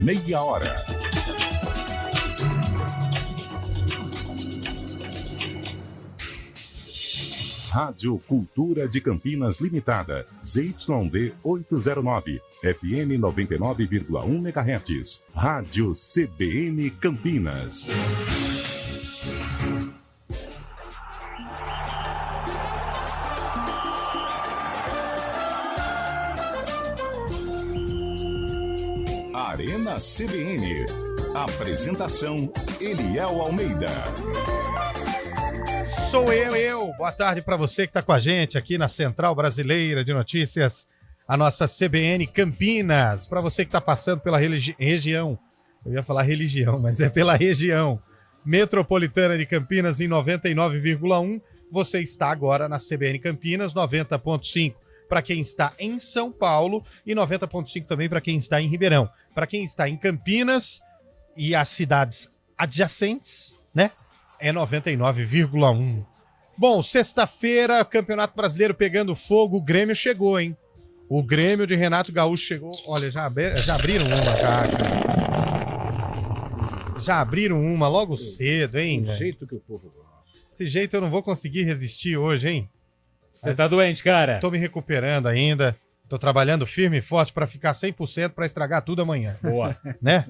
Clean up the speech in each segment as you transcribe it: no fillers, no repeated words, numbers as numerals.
Meia hora. Rádio Cultura de Campinas Limitada, ZYD 809, FM 99,1 MHz. Rádio CBN Campinas. Arena CBN. Apresentação: Eliel Almeida. Sou eu. Boa tarde para você que está com a gente aqui na Central Brasileira de Notícias, a nossa CBN Campinas. Para você que está passando pela região, eu ia falar religião, mas é pela região metropolitana de Campinas em 99,1. Você está agora na CBN Campinas 90,5. Para quem está em São Paulo e 90,5 também para quem está em Ribeirão. Para quem está em Campinas e as cidades adjacentes, né? É 99,1. Bom, sexta-feira, Campeonato Brasileiro pegando fogo, o Grêmio chegou, hein? O Grêmio de Renato Gaúcho chegou. Olha, já abriram uma, já abriram uma logo cedo, hein? Do jeito que o povo gosta. Desse jeito eu não vou conseguir resistir hoje, hein? Você tá doente, cara? Tô me recuperando ainda. Tô trabalhando firme e forte para ficar 100% para estragar tudo amanhã. Boa. Né?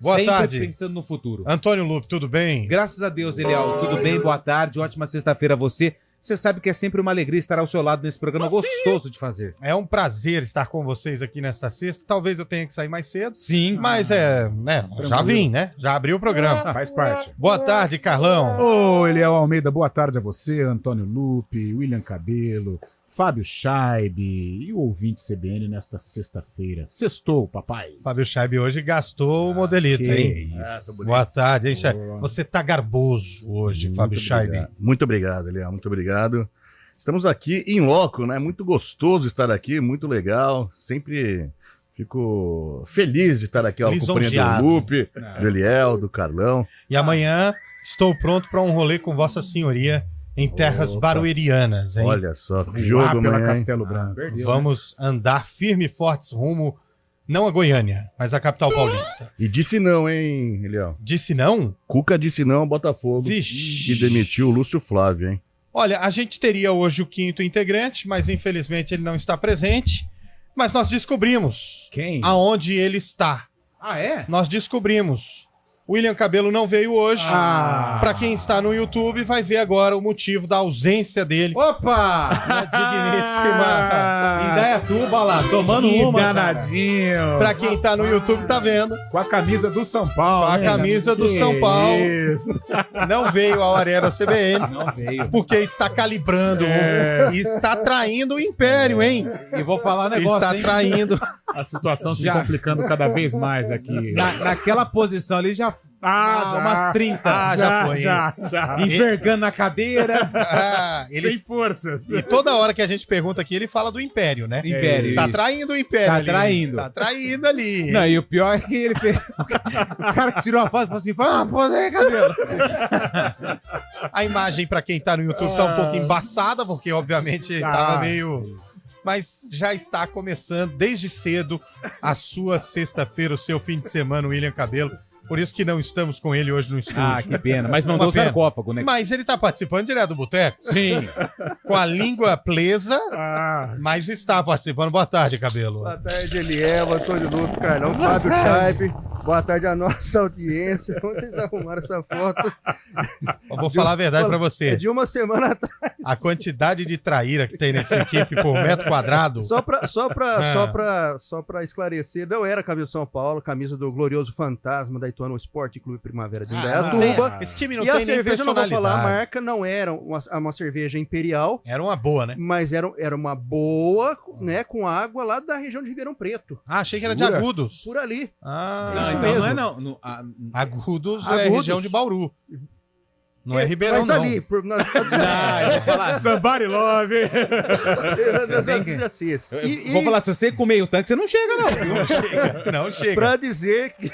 Boa Sempre tarde. pensando no futuro. Antônio Lupe, tudo bem? Graças a Deus, Eliel. Tudo bem? Boa tarde. Ótima sexta-feira a você. Você sabe que é sempre uma alegria estar ao seu lado nesse programa gostoso de fazer. É um prazer estar com vocês aqui nesta sexta. Talvez eu tenha que sair mais cedo. Sim. Mas já vim, né? Já abri o programa. Faz parte. Boa tarde, Carlão. Ô, Eliel Almeida, boa tarde a você, Antônio Lupe, William Cabelo, Fábio Scheibe e o ouvinte CBN nesta sexta-feira. Sextou, papai. Fábio Scheibe hoje gastou o modelito, hein? Isso. Boa tarde, hein, Scheibe? Você tá garboso hoje, Muito Fábio Scheibe. obrigado. Muito obrigado, Eliel. Muito obrigado. Estamos aqui em loco, né? Muito gostoso estar aqui, muito legal. Sempre fico feliz de estar aqui ao companhia Lisonjeado. do Lupe, do Eliel, do Carlão. E amanhã estou pronto para um rolê com Vossa Senhoria em terras Opa. baruerianas, hein? Olha só, que Lá jogo pela amanhã, hein? Castelo Branco. Vamos andar firme e fortes rumo, não a Goiânia, mas a capital paulista. E disse não, hein, Eliel? Disse não? Cuca disse não ao Botafogo, Vixe. que demitiu o Lúcio Flávio, hein? Olha, a gente teria hoje o quinto integrante, mas infelizmente ele não está presente. Mas nós descobrimos Quem? aonde ele está. Ah, é? Nós descobrimos. William Cabelo não veio hoje. Para quem está no YouTube, vai ver agora o motivo da ausência dele Opa! na digníssima. Indaiatuba lá, tomando Que uma. cara. danadinho. Para quem tá no YouTube, tá vendo. Com a camisa do São Paulo. Com a hein? camisa do Que São Paulo. Isso. Não veio ao Arena CBN. Não veio. Porque está calibrando e está traindo o Império, hein? E vou falar um negócio, Está hein? traindo. A situação se Já. complicando cada vez mais aqui. Naquela posição ali já... já. umas 30. Ah, já foi. Já. Envergando na cadeira. Ele... Sem forças. E toda hora que a gente pergunta aqui, ele fala do Império, né? Império. Tá isso. traindo o Império Tá ali. traindo. Tá traindo ali. Não, e o pior é que ele fez. O cara que tirou a foto falou assim: pose aí, cabelo. A imagem, pra quem tá no YouTube, tá um pouco embaçada, porque obviamente tava meio... Mas já está começando desde cedo a sua sexta-feira, o seu fim de semana, William Cabelo. Por isso que não estamos com ele hoje no estúdio. Ah, que pena. Mas mandou Uma o pena. sarcófago, né? Mas ele tá participando direto do Boteco, Sim. com a língua presa, Ah, mas está participando. Boa tarde, Cabelo. Boa tarde, Eliel, Antônio Lupe, Carlão, Fábio Scheibe. Boa tarde à nossa audiência. Onde vocês arrumaram essa foto? Eu vou falar a verdade pra É você. de uma semana atrás. A quantidade de traíra que tem nessa equipe por metro quadrado. Só pra esclarecer, não era camisa do São Paulo, camisa do glorioso fantasma da Ituano Esporte Clube Primavera de Indaiatuba. Esse time não E a tem nem cerveja, não vou falar a personalidade. marca, não era uma cerveja imperial, Era uma boa, né? mas era uma boa, né, com água lá da região de Ribeirão Preto. Ah, achei que era de Jura? Agudos. Por ali. Ah, Isso então mesmo. não é não. No- a- Agudos é Agudos. região de Bauru. Não é Ribeirão, mas não. ali, eu vou falar. somebody love. Vou falar, se você comer o tanque, você não chega, não. Não chega. Não chega. Pra dizer que...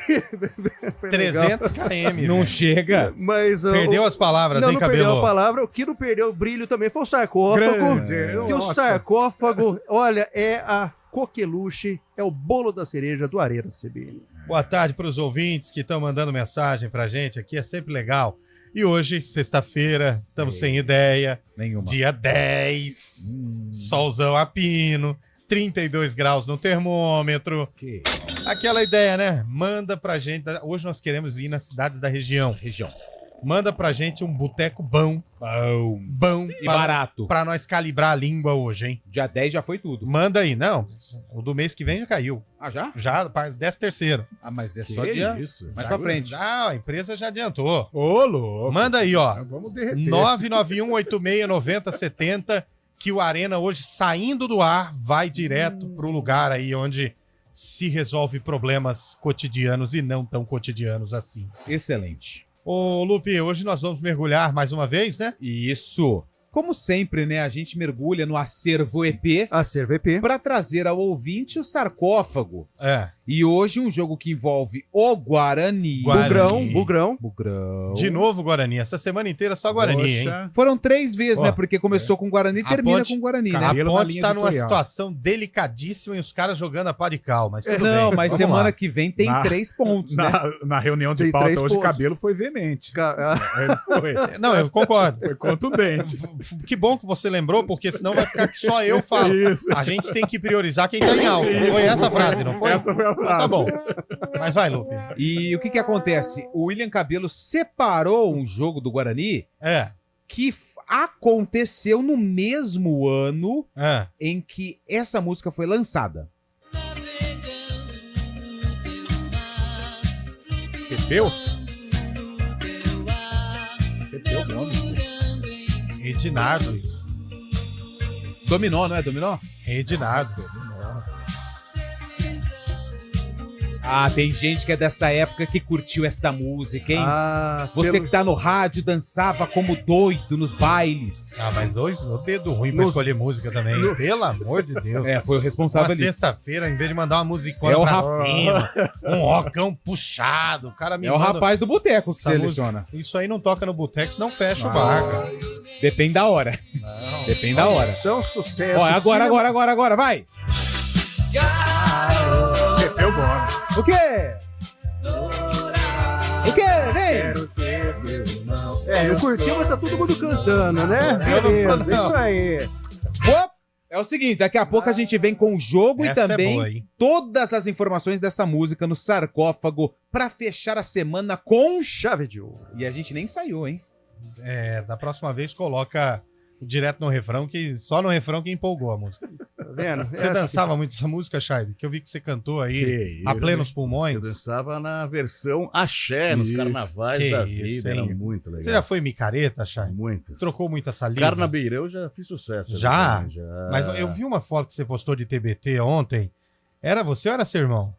Foi legal. 300 km. Não velho. chega. Mas, Perdeu as palavras, não, hein, não Cabelo? perdeu a palavra. O que não perdeu o brilho também foi o sarcófago. Grande. E o Nossa. sarcófago, olha, é a coqueluche, é o bolo da cereja do Arena CBN. Boa tarde para os ouvintes que estão mandando mensagem pra gente aqui, é sempre legal. E hoje, sexta-feira, estamos sem ideia. Nenhuma. Dia 10, solzão a pino, 32 graus no termômetro. Que Aquela ideia, né? Manda pra gente. Hoje nós queremos ir nas cidades da região. Manda pra gente um boteco bom. Bom. E barato. Pra nós calibrar a língua hoje, hein? Dia 10 já foi tudo. Manda aí. Não, o do mês que vem já caiu. Ah, já? Já, 13º. Ah, mas é que só dia isso? mais pra frente. Já, a empresa já adiantou. Ô, louco. Manda aí, ó. Vamos derreter. 991869070, que o Arena hoje, saindo do ar, vai direto pro lugar aí onde se resolve problemas cotidianos e não tão cotidianos assim. Excelente. Ô, Lupe, hoje nós vamos mergulhar mais uma vez, né? Isso. Como sempre, né, a gente mergulha no Acervo EP Acervo EP. para trazer ao ouvinte o sarcófago. É. E hoje um jogo que envolve o Guarani. Guarani. Bugrão. Bugrão. De novo Guarani. Essa semana inteira só Guarani, hein? Poxa. Foram 3 vezes, Ó, né? Porque começou com Guarani e A termina Ponte- com Guarani, A né? Cabelo na Ponte linha tá de numa tutorial. situação delicadíssima e os caras jogando a pá de cal, mas tudo bem. Não, mas Vamos semana lá. que vem tem Na- 3 pontos, né? Na reunião de Tem pauta 3 hoje, o pontos. cabelo foi veemente. Ah, Ele foi. Não, eu concordo. Foi contundente. Que bom que você lembrou, porque senão vai ficar que só eu falo. Isso. A gente tem que priorizar quem tá em alta. Isso. Foi essa a frase, não foi? Essa foi a Então frase. tá bom. Mas vai, Lupe. E o que acontece? O William Cabelo separou um jogo do Guarani É. que aconteceu no mesmo ano É. em que essa música foi lançada. Pepeu? Pepeu o nome. Edinardo, isso. Dominó, não é Dominó? Edinardo. Ah, tem gente que é dessa época que curtiu essa música, hein? Você pelo- que tá no rádio dançava como doido nos bailes. Ah, mas hoje o dedo ruim pra Nos- escolher música também. Pelo amor de Deus. É, foi o Uma responsável ali. sexta-feira, em vez de mandar uma musicona É o pra rap- cima, um rocão puxado, o cara me É o manda- rapaz do boteco que essa seleciona. Isso aí não toca no boteco, senão fecha o bar, cara. Depende da hora. Depende da hora. Isso é um sucesso. Ó, agora, vai! Pepeu bom. O quê? O quê? Vem! É, eu curti, mas tá todo mundo cantando, né? Beleza, isso aí. Op! É o seguinte, daqui a pouco a gente vem com o jogo Essa e também é boa, hein? todas as informações dessa música no sarcófago pra fechar a semana com... Chave de ouro. E a gente nem saiu, hein? É, da próxima vez coloca direto no refrão, que só no refrão que empolgou a música. Tá vendo? Você Essa- dançava muito essa música, Shaibe? Que eu vi que você cantou aí Que a isso, plenos pulmões. Eu dançava na versão axé, nos Isso. carnavais Que da isso, vida. Era hein? muito legal. Você já foi micareta, Shaibe? Muitas. Trocou muita saliva? Carnabeirão eu já fiz sucesso. Já? também, já. Mas eu vi uma foto que você postou de TBT ontem. Era você ou era seu irmão?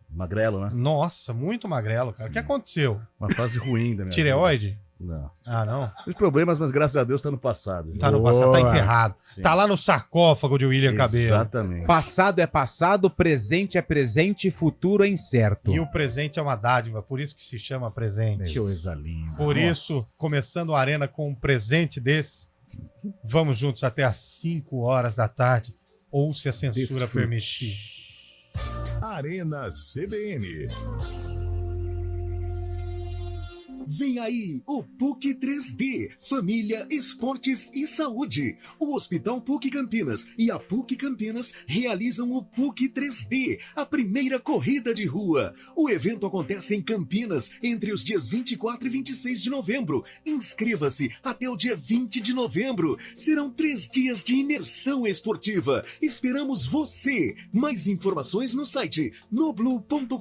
Magrelo, né? Nossa, muito magrelo, cara. O que aconteceu? Uma fase ruim da minha Tireoide? vida. Não. Ah, não. Os problemas, mas graças a Deus tá no passado. Tá no passado, tá Boa. enterrado. Sim. Tá lá no sarcófago de William Cabelo. Exatamente. Passado é passado, presente é presente, futuro é incerto. E o presente é uma dádiva, por isso que se chama presente. Que coisa linda. Por Nossa. isso, começando a Arena com um presente desse, vamos juntos até às 5 horas da tarde, ou se a censura Desfrute. permitir. Arena CBN. Vem aí o PUC 3D, Família, Esportes e Saúde. O Hospital PUC Campinas e a PUC Campinas realizam o PUC 3D, a primeira corrida de rua. O evento acontece em Campinas entre os dias 24 e 26 de novembro. Inscreva-se até o dia 20 de novembro. Serão 3 dias de imersão esportiva. Esperamos você. Mais informações no site noblu.com.br.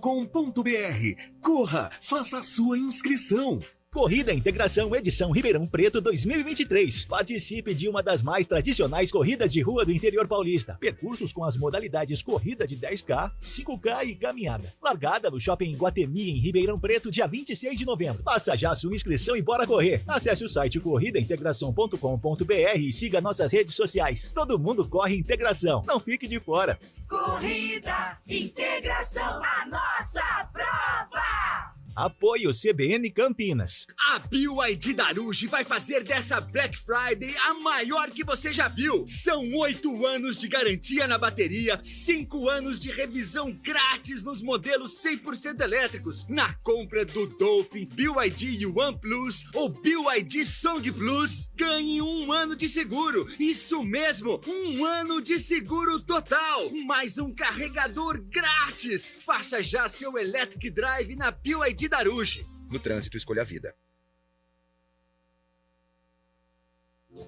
Corra, faça a sua inscrição. Corrida Integração Edição Ribeirão Preto 2023. Participe de uma das mais tradicionais corridas de rua do interior paulista. Percursos com as modalidades corrida de 10K, 5K e caminhada. Largada no Shopping Guatemi em Ribeirão Preto, dia 26 de novembro. Faça já sua inscrição e bora correr. Acesse o site corridaintegração.com.br e siga nossas redes sociais. Todo mundo corre integração. Não fique de fora. Corrida Integração, a nossa prova! Apoio CBN Campinas. A BYD Daruge vai fazer dessa Black Friday a maior que você já viu. São 8 anos de garantia na bateria, 5 anos de revisão grátis nos modelos 100% elétricos. Na compra do Dolphin, BYD One Plus ou BYD Song Plus, ganhe 1 ano de seguro. Isso mesmo, 1 ano de seguro total. Mais um carregador grátis. Faça já seu Electric Drive na BYD Daruge. No trânsito, escolha a vida.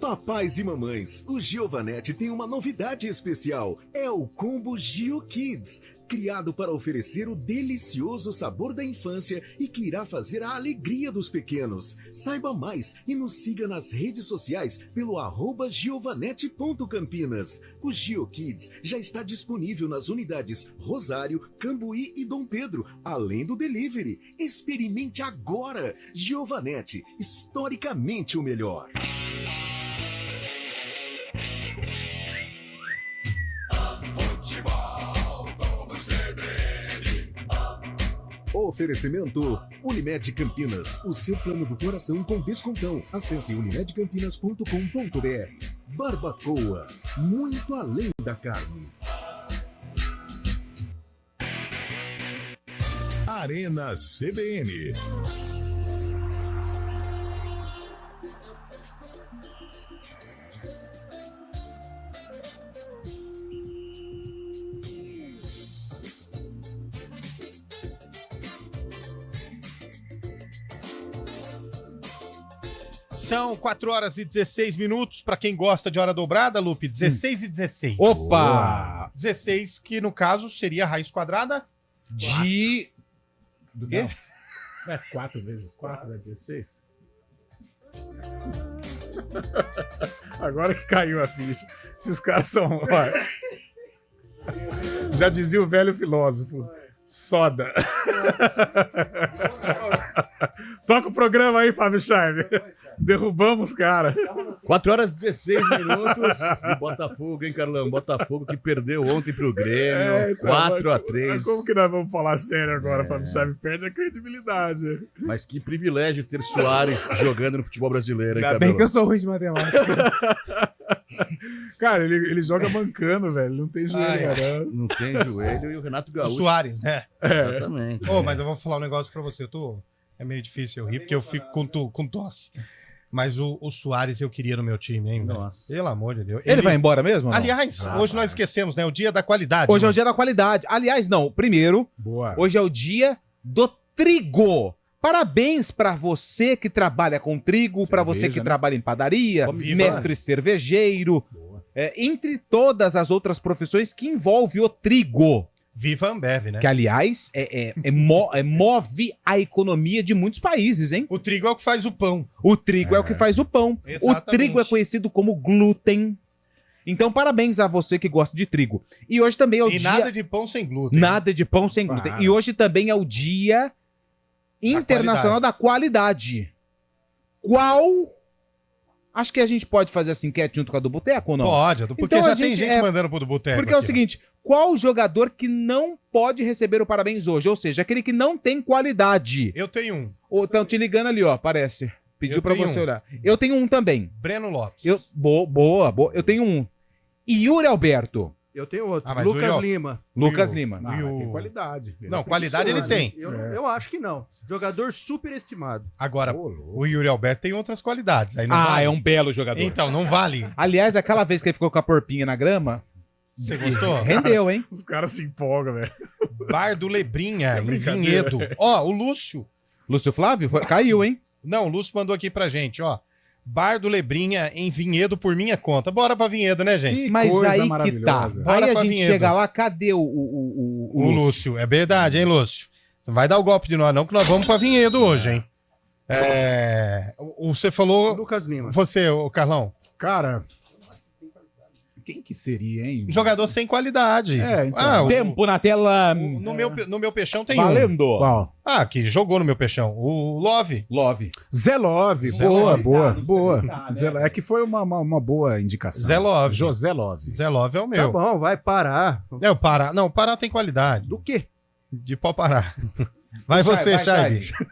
Papais e mamães, o Giovanetti tem uma novidade especial. É o Combo Gio Kids, criado para oferecer o delicioso sabor da infância e que irá fazer a alegria dos pequenos. Saiba mais e nos siga nas redes sociais pelo @giovanetti.campinas. O Gio Kids já está disponível nas unidades Rosário, Cambuí e Dom Pedro, além do delivery. Experimente agora. Giovanetti, historicamente o melhor. Oferecimento Unimed Campinas, o seu plano do coração com descontão. Acesse unimedcampinas.com.br. Barbacoa, muito além da carne. Arena CBN. São 4 horas e 16 minutos. Pra quem gosta de hora dobrada, Lupe, 16 e 16. Opa! 16, que no caso seria a raiz quadrada de... Do quê? Não é 4 vezes 4, é 16? Agora que caiu a ficha. Esses caras são... Olha, já dizia o velho filósofo. Soda. Toca o programa aí, Fábio Charme. Derrubamos, cara. 4 horas e 16 minutos. E Botafogo, hein, Carlão? Botafogo que perdeu ontem pro Grêmio. Então, 4-3. Como que nós vamos falar sério agora, Fábio Charme? Perde a credibilidade. Mas que privilégio ter Soares jogando no futebol brasileiro, hein, Ainda Cabelo? bem que eu sou ruim de matemática. Cara, ele joga mancando, velho. Não tem joelho, Não tem joelho. E o Renato O Gaúcho. Soares, né? Exatamente. Ô, mas eu vou falar um negócio pra você. É meio difícil eu rir, porque eu fico com tosse. Mas o Soares eu queria no meu time, hein, velho? Nossa. Pelo amor de Deus. Ele vai embora mesmo? ou não? Aliás, hoje nós esquecemos, né? O dia da qualidade. Hoje é o mano. dia da qualidade. Aliás, não. Primeiro, Boa. hoje é o dia do trigo. Parabéns pra você que trabalha com trigo, pra você que né? trabalha em padaria, Viva. mestre cervejeiro, entre todas as outras profissões que envolve o trigo. Viva a Ambev, né? Que, aliás, move a economia de muitos países, hein? O trigo é o que faz o pão. O trigo é o que faz o pão. Exatamente. O trigo é conhecido como glúten. Então, parabéns a você que gosta de trigo. E hoje também é o E dia... nada de pão sem glúten. Nada de pão sem glúten. Claro. E hoje também é o Dia Internacional da Qualidade. Qual... Acho que a gente pode fazer essa enquete junto com a do Boteco ou não? Pode, porque Então já a tem gente gente mandando pro do boteco. Porque é o aqui, ó. seguinte, qual jogador que não pode receber o parabéns hoje? Ou seja, aquele que não tem qualidade. Eu tenho um. Estão te ligando ali, ó, parece. Pediu Eu pra tenho você um. olhar. Eu tenho um também. Breno Lopes. Boa. Eu tenho um. Yuri Alberto. Eu tenho outro. Ah, mas Lucas o- Lima. Lucas Lima. Ah, E mas o- tem qualidade. Não, qualidade ele tem. Eu acho que não. Jogador superestimado. Agora, Ô, louco. o Yuri Alberto tem outras qualidades. Aí não Ah, vale. é um belo jogador. Então, não vale. Aliás, aquela vez que ele ficou com a porpinha na grama, Você gostou? rendeu, hein? Os caras se empolgam, velho. Bar do Lebrinha, em brincadeira. Vinhedo. Ó, o Lúcio. Lúcio Flávio caiu, hein? Não, o Lúcio mandou aqui pra gente, ó. Bar do Lebrinha, em Vinhedo, por minha conta. Bora pra Vinhedo, né, gente? Que Mas coisa aí que tá. maravilhosa. Bora Aí a pra gente Vinhedo. chega lá, cadê o O Lúcio. É verdade, hein, Lúcio? Você não vai dar o golpe de nós, não, que nós vamos pra Vinhedo hoje, hein? Você falou... Lucas Lima. Você, o Carlão. Cara, quem que seria, hein? Jogador sem qualidade. É, então. Tempo na tela. No meu peixão tem um. Valendo. Qual? Ah, que jogou no meu peixão. O Love. Love. Zé Love. Zé Boa, Love. boa, Não boa. precisa citar, né? Zé Love. É que foi uma boa indicação. Zé Love. José Love. Zé Love é o Tá meu. bom, vai parar. É o Pará. Não, o Pará tem qualidade. Do quê? De pau parar. Vai você, Chay. Chay.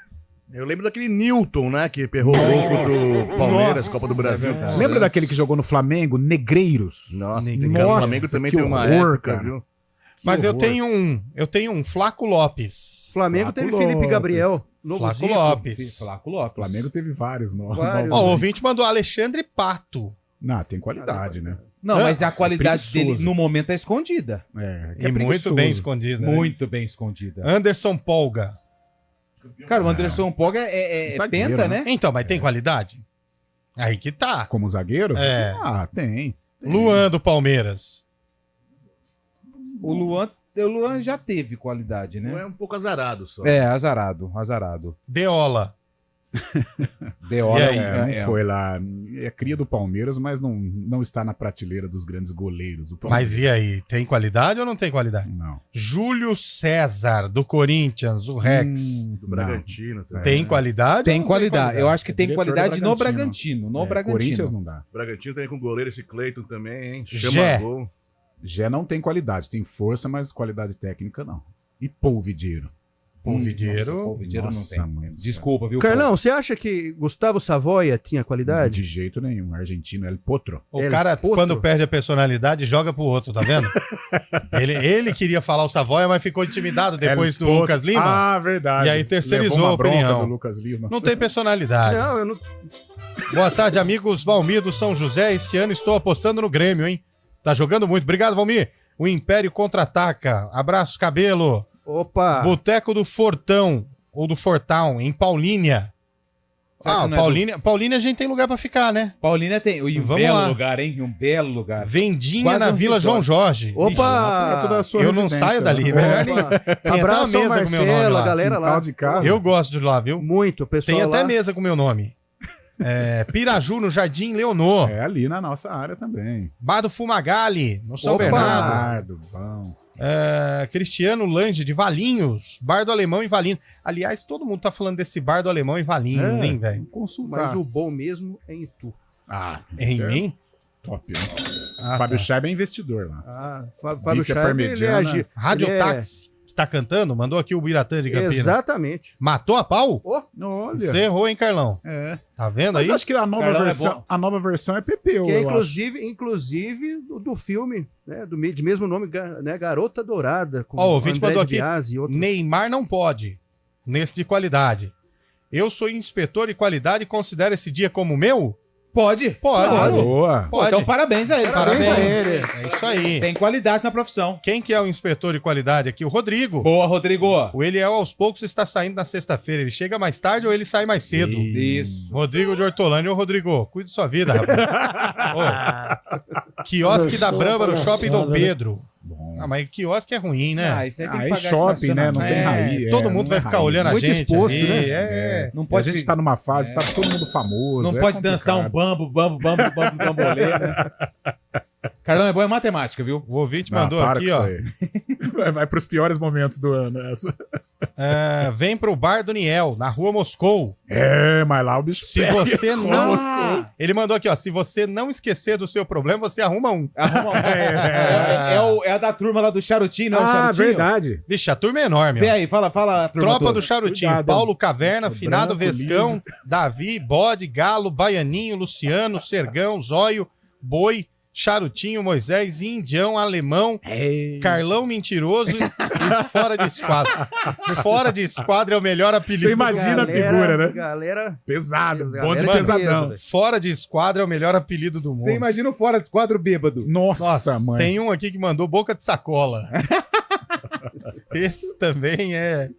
Eu lembro daquele Newton, né? Que perrou o gol contra o Palmeiras, Copa do Brasil. Lembra daquele que jogou no Flamengo? Negreiros. Nossa, Nossa, o Flamengo também que tem uma horror, época, cara. viu? Mas eu tenho um Flaco Lopes. Flamengo Flaco teve Lopes. Felipe Gabriel. Novo Flaco Zico. Lopes. Flaco O Lopes. Flamengo teve vários. Vários. Ó, o ouvinte mandou Alexandre Pato. Não, tem qualidade, né? Não, mas a qualidade preguiçoso. dele no momento é escondida. E muito bem escondida. né? Muito bem escondida. Anderson Polga. Cara, o Anderson Pog é Zagueiro, penta, né? né? Então, mas tem qualidade? Aí que tá. Como zagueiro? É. Ah, tem. Luan do Palmeiras. O Luan já teve qualidade, Não é né? um pouco azarado só. É, azarado. Deola. Deola E aí? Não foi lá. É cria do Palmeiras, mas não está na prateleira dos grandes goleiros do Palmeiras. Mas e aí? Tem qualidade ou não tem qualidade? Não. Júlio César, do Corinthians, o Rex. Do Bragantino também. Tem qualidade? Tem ou não qualidade. Eu acho que tem Diretor do qualidade no Bragantino. Bragantino. No Bragantino. Corinthians não dá. Bragantino também com o goleiro, esse Cleiton também, hein? Jé. Gol. Gé não tem qualidade. Tem força, mas qualidade técnica não. E Polvideiro. Polvideiro. Polvideiro não Nossa, tem. mãe do céu. Desculpa, viu? Carlão, você acha que Gustavo Savoia tinha qualidade? De jeito nenhum. Argentino, El Potro. O El cara, Potro. quando perde a personalidade, joga pro outro, tá vendo? ele queria falar o Savoia, mas ficou intimidado depois El do Potro. Lucas Lima. Ah, verdade. E aí terceirizou Levou uma a opinião. bronca do Lucas Lima. Não tem personalidade. Não, eu não. Boa tarde, amigos. Valmir do São José. Este ano estou apostando no Grêmio, hein? Tá jogando muito. Obrigado, Valmir. O Império contra-ataca. Abraços, Cabelo. Opa! Boteco do Fortão, ou do Fortão, em Paulínia. Será que não é Paulínia a gente tem lugar pra ficar, né? Paulínia tem. E um Vamos belo lá. lugar, hein? Um belo lugar. Vendinha Quase na um Vila João resort. Jorge. Opa! Perto da sua Eu não residência, saio dali, né? melhor nem. Opa! Tem até uma Abraço ao mesa com meu nome Marcelo, lá. a galera lá. Quintal de casa. Eu gosto de lá, viu? Muito, o pessoal Tem até lá. mesa com meu nome. Piraju, no Jardim Leonor. É ali na nossa área também. Bar do Fumagalli, no São Opa! Bernardo. Bom. Cristiano Lange, de Valinhos. Bar do Alemão em Valinhos. Aliás, todo mundo tá falando desse Bar do Alemão em Valinhos, hein, velho? Consultar. Mas o bom mesmo é em Itu. Ah, Em isso é mim? top, né? Ah, Fábio tá. Scheib é investidor lá. Fábio Bife à Scheib, ele parmegiana. agi- Rádio ele é- Táxi, que tá cantando, mandou aqui o Biratã de Campinas. Exatamente. Matou a pau? Olha. Você errou, hein, Carlão? É. Tá vendo Mas aí? acho que a nova, Carlão é versão, bom. a nova versão é Pepeu, Que é eu acho. inclusive do filme, né, de mesmo nome, né, Garota Dourada, com Ó, o ouvinte André mandou de aqui. Biasi e outros. Neymar não pode. Nesse de qualidade. Eu sou inspetor de qualidade e considero esse dia como meu? Pode. Pode. Claro. Boa. Pô, então parabéns a ele. Parabéns. a ele. É isso aí. Tem qualidade na profissão. Quem que é o inspetor de qualidade aqui? O Rodrigo. Boa, Rodrigo. O Eliel, aos poucos, está saindo na sexta-feira. Ele chega mais tarde ou ele sai mais cedo? Isso. Rodrigo de Hortolândia. Ô, Rodrigo, cuide de sua vida, rapaz. Ô, quiosque da Brama no Shopping Dom Pedro. Bom. Ah, mas quiosque é ruim, né? Ah, isso aí tem que Aí pagar shopping, né? Não tem É, raiz. todo é, mundo não vai é ficar raiz, olhando a Muito gente exposto, ali, né? É. Não E a pode gente tá numa fase, tá todo mundo famoso. Não é pode dançar um complicado. bambolê, né? Carlão é bom em matemática, viu? O ouvinte Não, mandou para aqui, com ó. isso aí. Vai pros piores momentos do ano, essa. Vem pro Bar do Niel, na rua Moscou. É, mas lá o bicho Se pega. você não. Moscou. Ele mandou aqui, ó. Se você não esquecer do seu problema, você arruma um. É a da turma lá do Charutinho, não é o Ah, Charutinho? verdade. Vixe, a turma é enorme, Vem ó. aí, fala a turma Tropa toda. do Charutinho, Cuidado, Paulo Caverna, o Finado branco, Vescão, liso. Davi, Bode, Galo, Baianinho, Luciano, Sergão, Zóio, Boi, Charutinho, Moisés, Indião, Alemão, Carlão Mentiroso e Fora de Esquadra. Fora de Esquadra é o melhor apelido. Você imagina a figura, né? Galera, Pesado, Galera bonde que pesadão. peso, Fora de Esquadra é o melhor apelido do Você mundo. imagina o fora de esquadro bêbado. Nossa, mãe. Tem um aqui que mandou boca de sacola. Esse também é.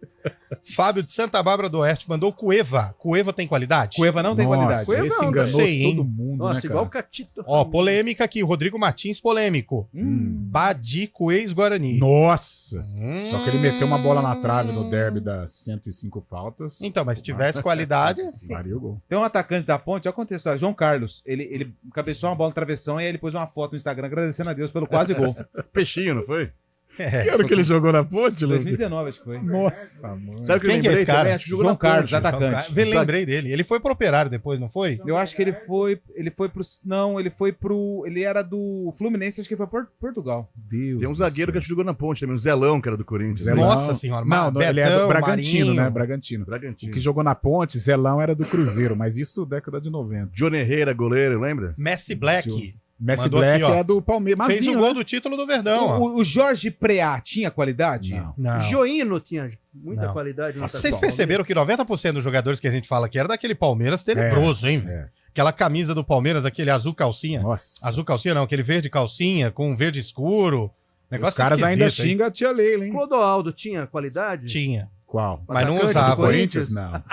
Fábio de Santa Bárbara do Oeste mandou Cueva. Cueva tem qualidade? Cueva não tem Nossa, qualidade. Cueva esse não, enganou não sei, hein? todo mundo, nossa, né, igual o cara? Catito. Ó, polêmica aqui. Rodrigo Martins, polêmico. Badico ex-Guarani. Nossa. Só que ele meteu uma bola na trave no derby das 105 faltas. Então, mas se tivesse qualidade. Varia o gol. Tem um atacante da ponte, olha a história. João Carlos, ele cabeceou uma bola no travessão e aí ele pôs uma foto no Instagram agradecendo a Deus pelo quase gol. Peixinho, não foi? Que ano que ele jogou na ponte, Lupe? 2019, acho que foi. Nossa, mano. Sabe o que eu Quem que é lembrei esse cara? também? Acho que jogou João na Carlos, ponte. atacante. Lembrei dele. Ele foi pro Operário depois, não foi? Eu acho que ele foi pro... Não, ele foi pro... Ele era do Fluminense, acho que foi pra Portugal. Deus Tem um do zagueiro que céu. acho que jogou na ponte também, o Zelão, que era do Corinthians. Zelão. Nossa senhora. Não, ele é do Betão, Bragantino, Marinho. né? Bragantino. O Bragantino. que jogou na ponte, Zelão era do Cruzeiro, mas isso década de 90. Johnny Herrera, goleiro, lembra? Messi Black. Messi Mandou Black aqui, ó. é do Palmeiras. Fez o Mazinho, gol né? do título do Verdão. ó. O Jorge Preá tinha qualidade? Não. Não. Joino tinha muita Não. qualidade. no Vocês ataque. perceberam que 90% dos jogadores que a gente fala aqui era daquele Palmeiras tenebroso, hein? velho? Aquela camisa do Palmeiras, aquele azul calcinha. Nossa. Azul calcinha não, aquele verde calcinha com um verde escuro. Negócio Os caras ainda esquisito, hein? xingam a tia Leila, hein? Clodoaldo tinha qualidade? Tinha. Qual? Mas não Atacante do usava. Corinthians? Não.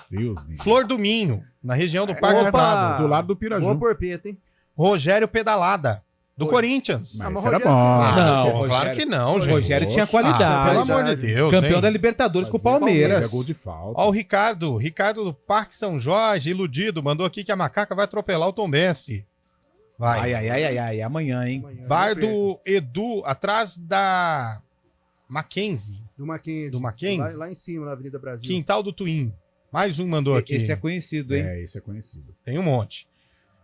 Deus me. Flor do Minho, na região do Parque Opa! Arnaldo. Do lado do Piraju. Boa porpeta, hein? Rogério Pedalada, do Corinthians. Mas mas esse era Rogério- bom. Não, Rogério- claro que não, O gente. Rogério tinha Ah, qualidade. pelo amor de Deus, Campeão hein? da Libertadores com o Fazia Palmeiras. gol de falta. Ó, o Ricardo do Parque São Jorge, iludido, mandou aqui que a macaca vai atropelar o Tombense. Vai. Ai. Amanhã, hein? Bar do Edu, atrás da Mackenzie. Do Mackenzie. Do Mackenzie? Lá em cima, na Avenida Brasil. Quintal do Twin. Mais um mandou aqui. Esse é conhecido, hein? É, esse é conhecido. Tem um monte.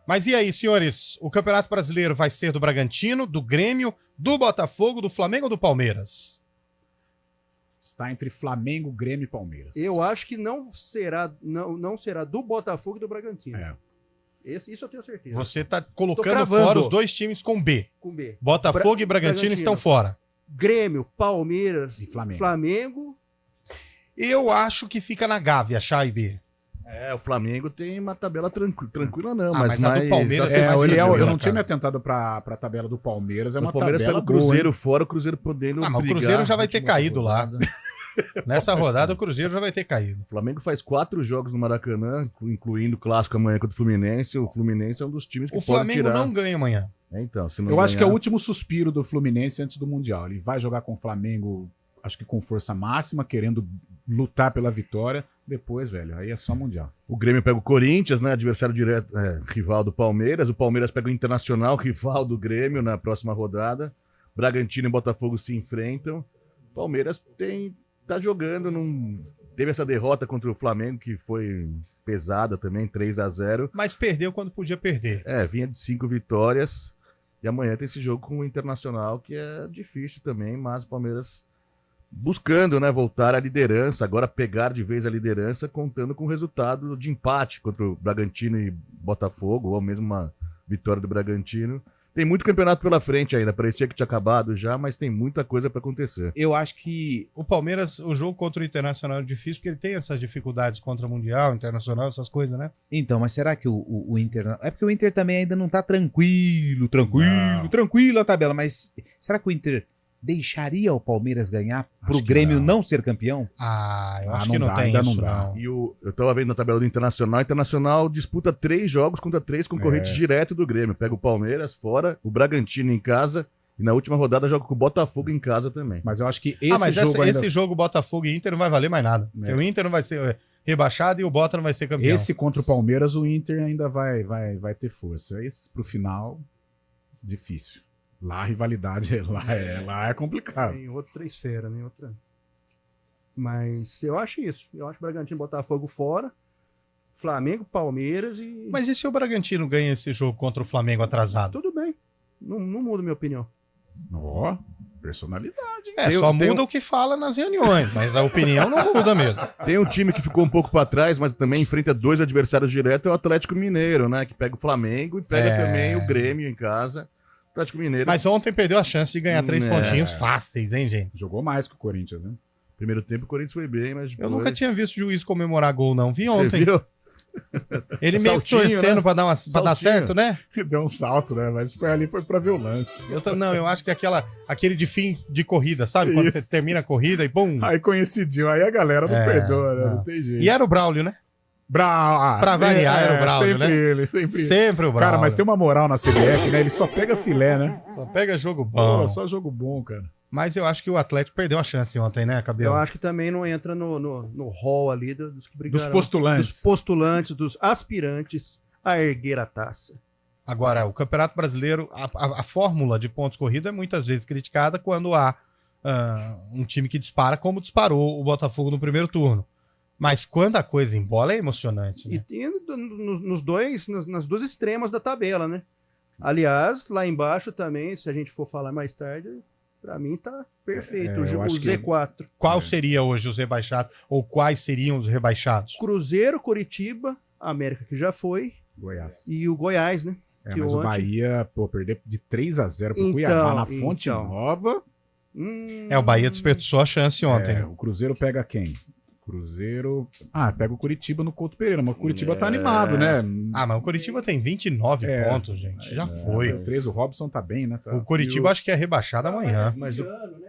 Mas e aí, senhores? O Campeonato Brasileiro vai ser do Bragantino, do Grêmio, do Botafogo, do Flamengo ou do Palmeiras? Está entre Flamengo, Grêmio e Palmeiras. Eu acho que não será do Botafogo e do Bragantino. É. Isso eu tenho certeza. Você tá colocando cravando. fora os dois times com B. Com B. Botafogo e Bragantino estão fora. Grêmio, Palmeiras E Flamengo. Flamengo. Eu acho que fica na Gávea, Chaibe. É, o Flamengo tem uma tabela tranquila não, Ah, mas mas a do Palmeiras assim, é mais eu tranquila, não tinha me cara. atentado pra tabela do Palmeiras. É o uma Palmeiras tabela pega o Cruzeiro boa, fora, o Cruzeiro podendo Ah, mas o brigar Cruzeiro já vai na ter última caído lá. rodada. Nessa rodada, o Cruzeiro já vai ter caído. O Flamengo faz 4 jogos no Maracanã, incluindo o clássico amanhã contra o Fluminense. O Fluminense é um dos times que O pode Flamengo tirar. não ganha amanhã. É, então, se não Eu acho que é o ganhar- último suspiro do Fluminense antes do Mundial. Ele vai jogar com o Flamengo, acho que com força máxima, querendo lutar pela vitória. Depois, velho, aí é só Mundial. O Grêmio pega o Corinthians, né? Adversário direto, rival do Palmeiras. O Palmeiras pega o Internacional, rival do Grêmio na próxima rodada. Bragantino e Botafogo se enfrentam. O Palmeiras tá jogando, teve essa derrota contra o Flamengo, que foi pesada também, 3-0. Mas perdeu quando podia perder. Vinha de 5 vitórias. E amanhã tem esse jogo com o Internacional, que é difícil também, mas o Palmeiras buscando, né, voltar à liderança, agora pegar de vez a liderança, contando com o resultado de empate contra o Bragantino e Botafogo, ou mesmo uma vitória do Bragantino. Tem muito campeonato pela frente ainda, parecia que tinha acabado já, mas tem muita coisa para acontecer. Eu acho que O Palmeiras, o jogo contra o Internacional é difícil, porque ele tem essas dificuldades contra o Mundial, Internacional, essas coisas, né? Então, mas será que o Inter... É porque o Inter também ainda não tá tranquilo a tabela, mas será que o Inter deixaria o Palmeiras ganhar pro Acho que Grêmio não. não ser campeão? Ah, eu Ah, acho não que não dá, tem ainda isso, não dá. não. E eu tava vendo na tabela do Internacional, o Internacional disputa 3 jogos contra 3 concorrentes direto do Grêmio. Pega o Palmeiras fora, o Bragantino em casa, e na última rodada joga com o Botafogo em casa também. Mas eu acho que esse Mas jogo ainda... esse jogo Botafogo e Inter não vai valer mais nada. Porque o Inter não vai ser rebaixado e o Bota não vai ser campeão. Esse contra o Palmeiras, o Inter ainda vai ter força. Esse pro final, difícil. Lá a rivalidade lá é complicado. Tem outra esfera, né? Outra. Mas eu acho isso. Eu acho Bragantino e Botafogo fora. Flamengo, Palmeiras e. Mas e se o Bragantino ganha esse jogo contra o Flamengo atrasado? Tudo bem. Não muda minha opinião. Ó, personalidade. Só muda o que fala nas reuniões, mas a opinião não muda mesmo. Tem um time que ficou um pouco para trás, mas também enfrenta 2 adversários diretos, é o Atlético Mineiro, né? Que pega o Flamengo e pega também o Grêmio em casa. Atlético Mineiro. Mas ontem perdeu a chance de ganhar 3 É. pontinhos fáceis, hein, gente? Jogou mais que o Corinthians, né? Primeiro tempo o Corinthians foi bem, mas Eu nunca tinha visto o juiz comemorar gol, não. Vi Você ontem. viu? Ele meio que Saltinho, torcendo né? pra dar Saltinho. certo, né? Deu um salto, né? Mas foi pra ver o lance. Não, eu acho que aquele de fim de corrida, sabe? Quando Isso. você termina a corrida e pum. Aí coincidiu, aí a galera não perdoa, né? Não tem jeito. E era o Braulio, né? Pra variar, era o Braulio, sempre né? Ele, sempre ele. Sempre o Braulio. Cara, mas tem uma moral na CBF, né? Ele só pega filé, né? Só pega jogo Pô, bom. só jogo bom, cara. Mas eu acho que o Atlético perdeu a chance ontem, né, Cabelo? Eu acho que também não entra no hall ali dos que brigaram. Dos postulantes. Dos postulantes, dos aspirantes a erguer a taça. Agora, o Campeonato Brasileiro, a fórmula de pontos corridos é muitas vezes criticada quando há um time que dispara como disparou o Botafogo no primeiro turno. Mas quando a coisa embola é emocionante, né? E nas duas extremas da tabela, né? Aliás, lá embaixo também, se a gente for falar mais tarde, pra mim tá perfeito. O Z4. Qual seria hoje os rebaixados? Ou quais seriam os rebaixados? Cruzeiro, Coritiba, América que já foi, Goiás. e o Goiás, né? Que Mas o Bahia, perder de 3-0 pro Cuiabá na Fonte Nova. O Bahia desperdiçou a chance ontem. O Cruzeiro pega quem? Cruzeiro... pega o Curitiba no Couto Pereira, mas o Curitiba tá animado, né? Mas o Curitiba tem 29 pontos, gente. Já foi. O 13, o Robson tá bem, né? Tá. O Curitiba acho que é rebaixado amanhã.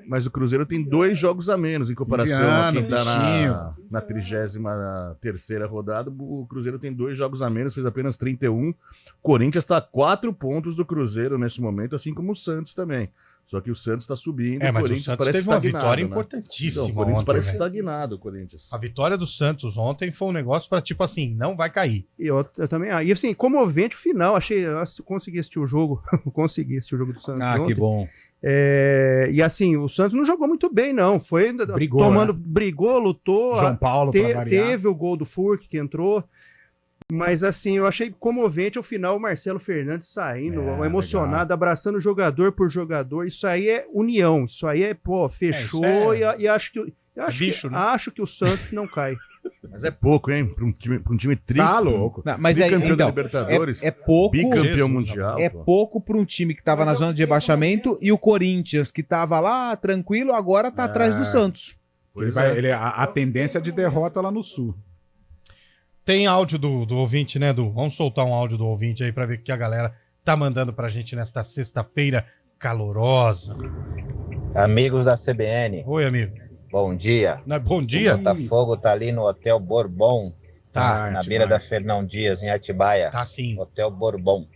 Mas o Cruzeiro tem 2 jogos a menos em comparação a quem tá na 33ª rodada. O Cruzeiro tem 2 jogos a menos, fez apenas 31. O Corinthians tá a 4 pontos do Cruzeiro nesse momento, assim como o Santos também. Só que o Santos está subindo. Mas o Santos teve uma vitória importantíssima. Então, o Corinthians parece estagnado, o Corinthians. A vitória do Santos ontem foi um negócio para tipo assim, não vai cair. E eu também. E assim, comovente o final. Eu consegui assistir o jogo. Consegui assistir o jogo do Santos. Que bom. E assim, o Santos não jogou muito bem, não. Foi brigou, lutou. João Paulo teve o gol do Furk que entrou. Mas assim, eu achei comovente ao final o Marcelo Fernandes saindo, emocionado, legal. Abraçando jogador por jogador. Isso aí é união, isso aí fechou e acho que o Santos não cai. Mas é pouco, hein? Pra um time triplo. Tá louco. Mas bicampeão da Libertadores. É pouco. Bicampeão mundial. É pouco para um time que tava na zona de rebaixamento e o Corinthians, que tava lá tranquilo, agora tá atrás do Santos. A tendência de derrota lá no Sul. Tem áudio do ouvinte, né, Du? Vamos soltar um áudio do ouvinte aí pra ver o que a galera tá mandando pra gente nesta sexta-feira calorosa. Amigos da CBN. Oi, amigo. Bom dia. Bom dia. O Botafogo tá ali no Hotel Bourbon. Tá. Na beira da Fernão Dias, em Atibaia. Tá sim. Hotel Bourbon.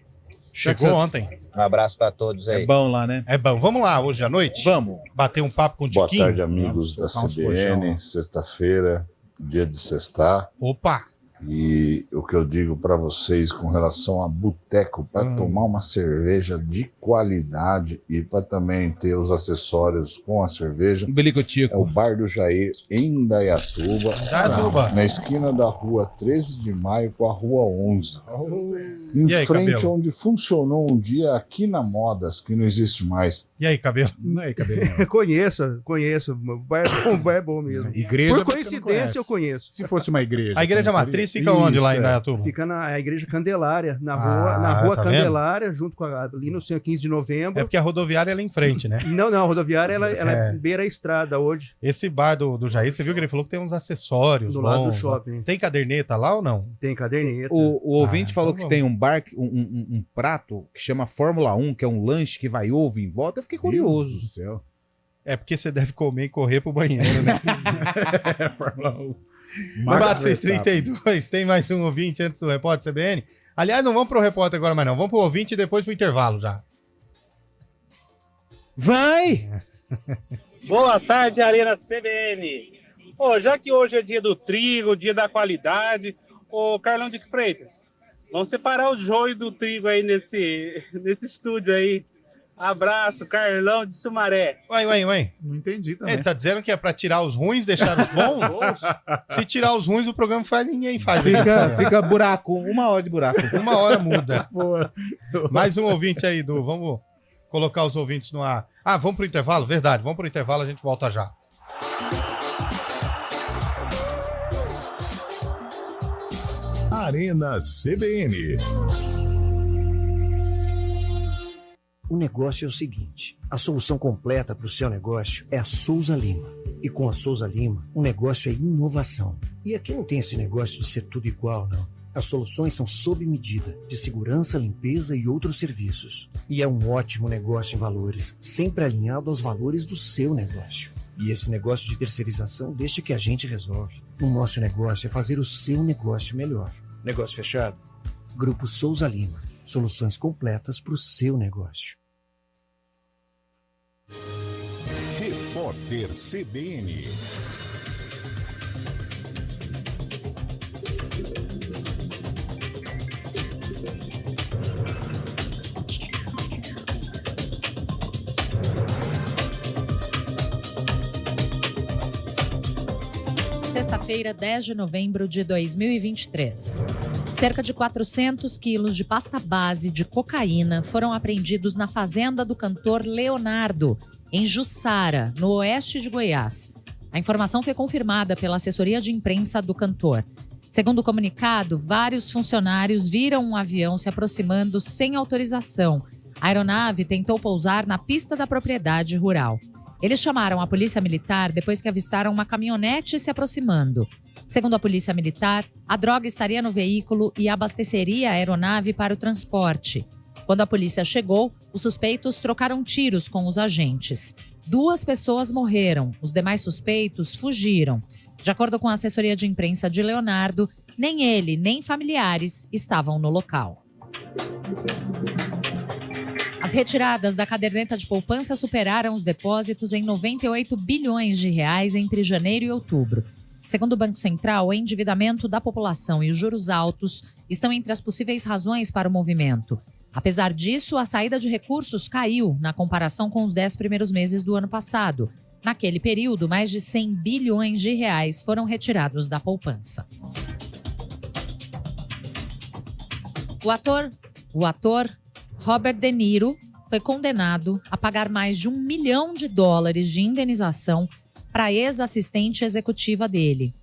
Chegou ontem. Um abraço pra todos aí. É bom lá, né? É bom. Vamos lá hoje à noite? Vamos. Bater um papo com o Tiquinho. Boa tarde, amigos da CBN. Sexta-feira, dia de sextar. Opa! E o que eu digo para vocês com relação a boteco, para tomar uma cerveja de qualidade e para também ter os acessórios com a cerveja, é o Bar do Jair, em Indaiatuba, na esquina da rua 13 de maio com a rua 11. Em aí, frente Cabelo? onde funcionou um dia aqui na Modas, que não existe mais. E aí, Cabelo? Conheço. O bar é bom mesmo. Igreja, por coincidência, eu conheço. Se fosse uma igreja. A igreja matriz fica onde lá em Indaiatuba? Fica na Igreja Candelária, na rua tá Candelária, junto com ali no 15 de novembro. É porque a rodoviária ela é em frente, né? Não, a rodoviária ela é beira a estrada hoje. Esse bar do Jair, você viu que ele falou que tem uns acessórios do bons, lado do shopping. Tem caderneta lá ou não? Tem caderneta. O ouvinte falou que tem um bar, um prato que chama Fórmula 1, que é um lanche que vai ovo em volta. Eu fiquei curioso. Deus do céu. É porque você deve comer e correr pro banheiro, né? Fórmula 1. 4h32, tem mais um ouvinte antes do repórter CBN. Aliás, não vamos pro repórter agora mais não, vamos pro ouvinte e depois pro intervalo já. Vai! Boa tarde, Arena CBN. Já que hoje é dia do trigo, dia da qualidade, Carlão de Freitas, vamos separar o joio do trigo aí nesse estúdio aí. Abraço, Carlão de Sumaré. Ué. Não entendi também. Ele tá dizendo que é pra tirar os ruins, deixar os bons? Se tirar os ruins, o programa ninguém faz. Fica buraco, 1 hora de buraco. 1 hora muda. Mais um ouvinte aí, Du. Vamos colocar os ouvintes no ar. Vamos pro intervalo? Verdade, vamos pro intervalo, a gente volta já. Arena CBN. O negócio é o seguinte, a solução completa para o seu negócio é a Souza Lima. E com a Souza Lima, o negócio é inovação. E aqui não tem esse negócio de ser tudo igual, não. As soluções são sob medida, de segurança, limpeza e outros serviços. E é um ótimo negócio em valores, sempre alinhado aos valores do seu negócio. E esse negócio de terceirização deixa que a gente resolve. O nosso negócio é fazer o seu negócio melhor. Negócio fechado? Grupo Souza Lima. Soluções completas para o seu negócio. Repórter CBN. quarta-feira, 10 de novembro de 2023. Cerca de 400 quilos de pasta base de cocaína foram apreendidos na fazenda do cantor Leonardo, em Jussara, no oeste de Goiás. A informação foi confirmada pela assessoria de imprensa do cantor. Segundo o comunicado, vários funcionários viram um avião se aproximando sem autorização. A aeronave tentou pousar na pista da propriedade rural. Eles chamaram a polícia militar depois que avistaram uma caminhonete se aproximando. Segundo a polícia militar, a droga estaria no veículo e abasteceria a aeronave para o transporte. Quando a polícia chegou, os suspeitos trocaram tiros com os agentes. 2 pessoas morreram, os demais suspeitos fugiram. De acordo com a assessoria de imprensa de Leonardo, nem ele nem familiares estavam no local. As retiradas da caderneta de poupança superaram os depósitos em 98 bilhões de reais entre janeiro e outubro. Segundo o Banco Central, o endividamento da população e os juros altos estão entre as possíveis razões para o movimento. Apesar disso, a saída de recursos caiu na comparação com os 10 primeiros meses do ano passado. Naquele período, mais de 100 bilhões de reais foram retirados da poupança. O ator Robert De Niro foi condenado a pagar mais de $1 milhão de indenização para a ex-assistente executiva dele.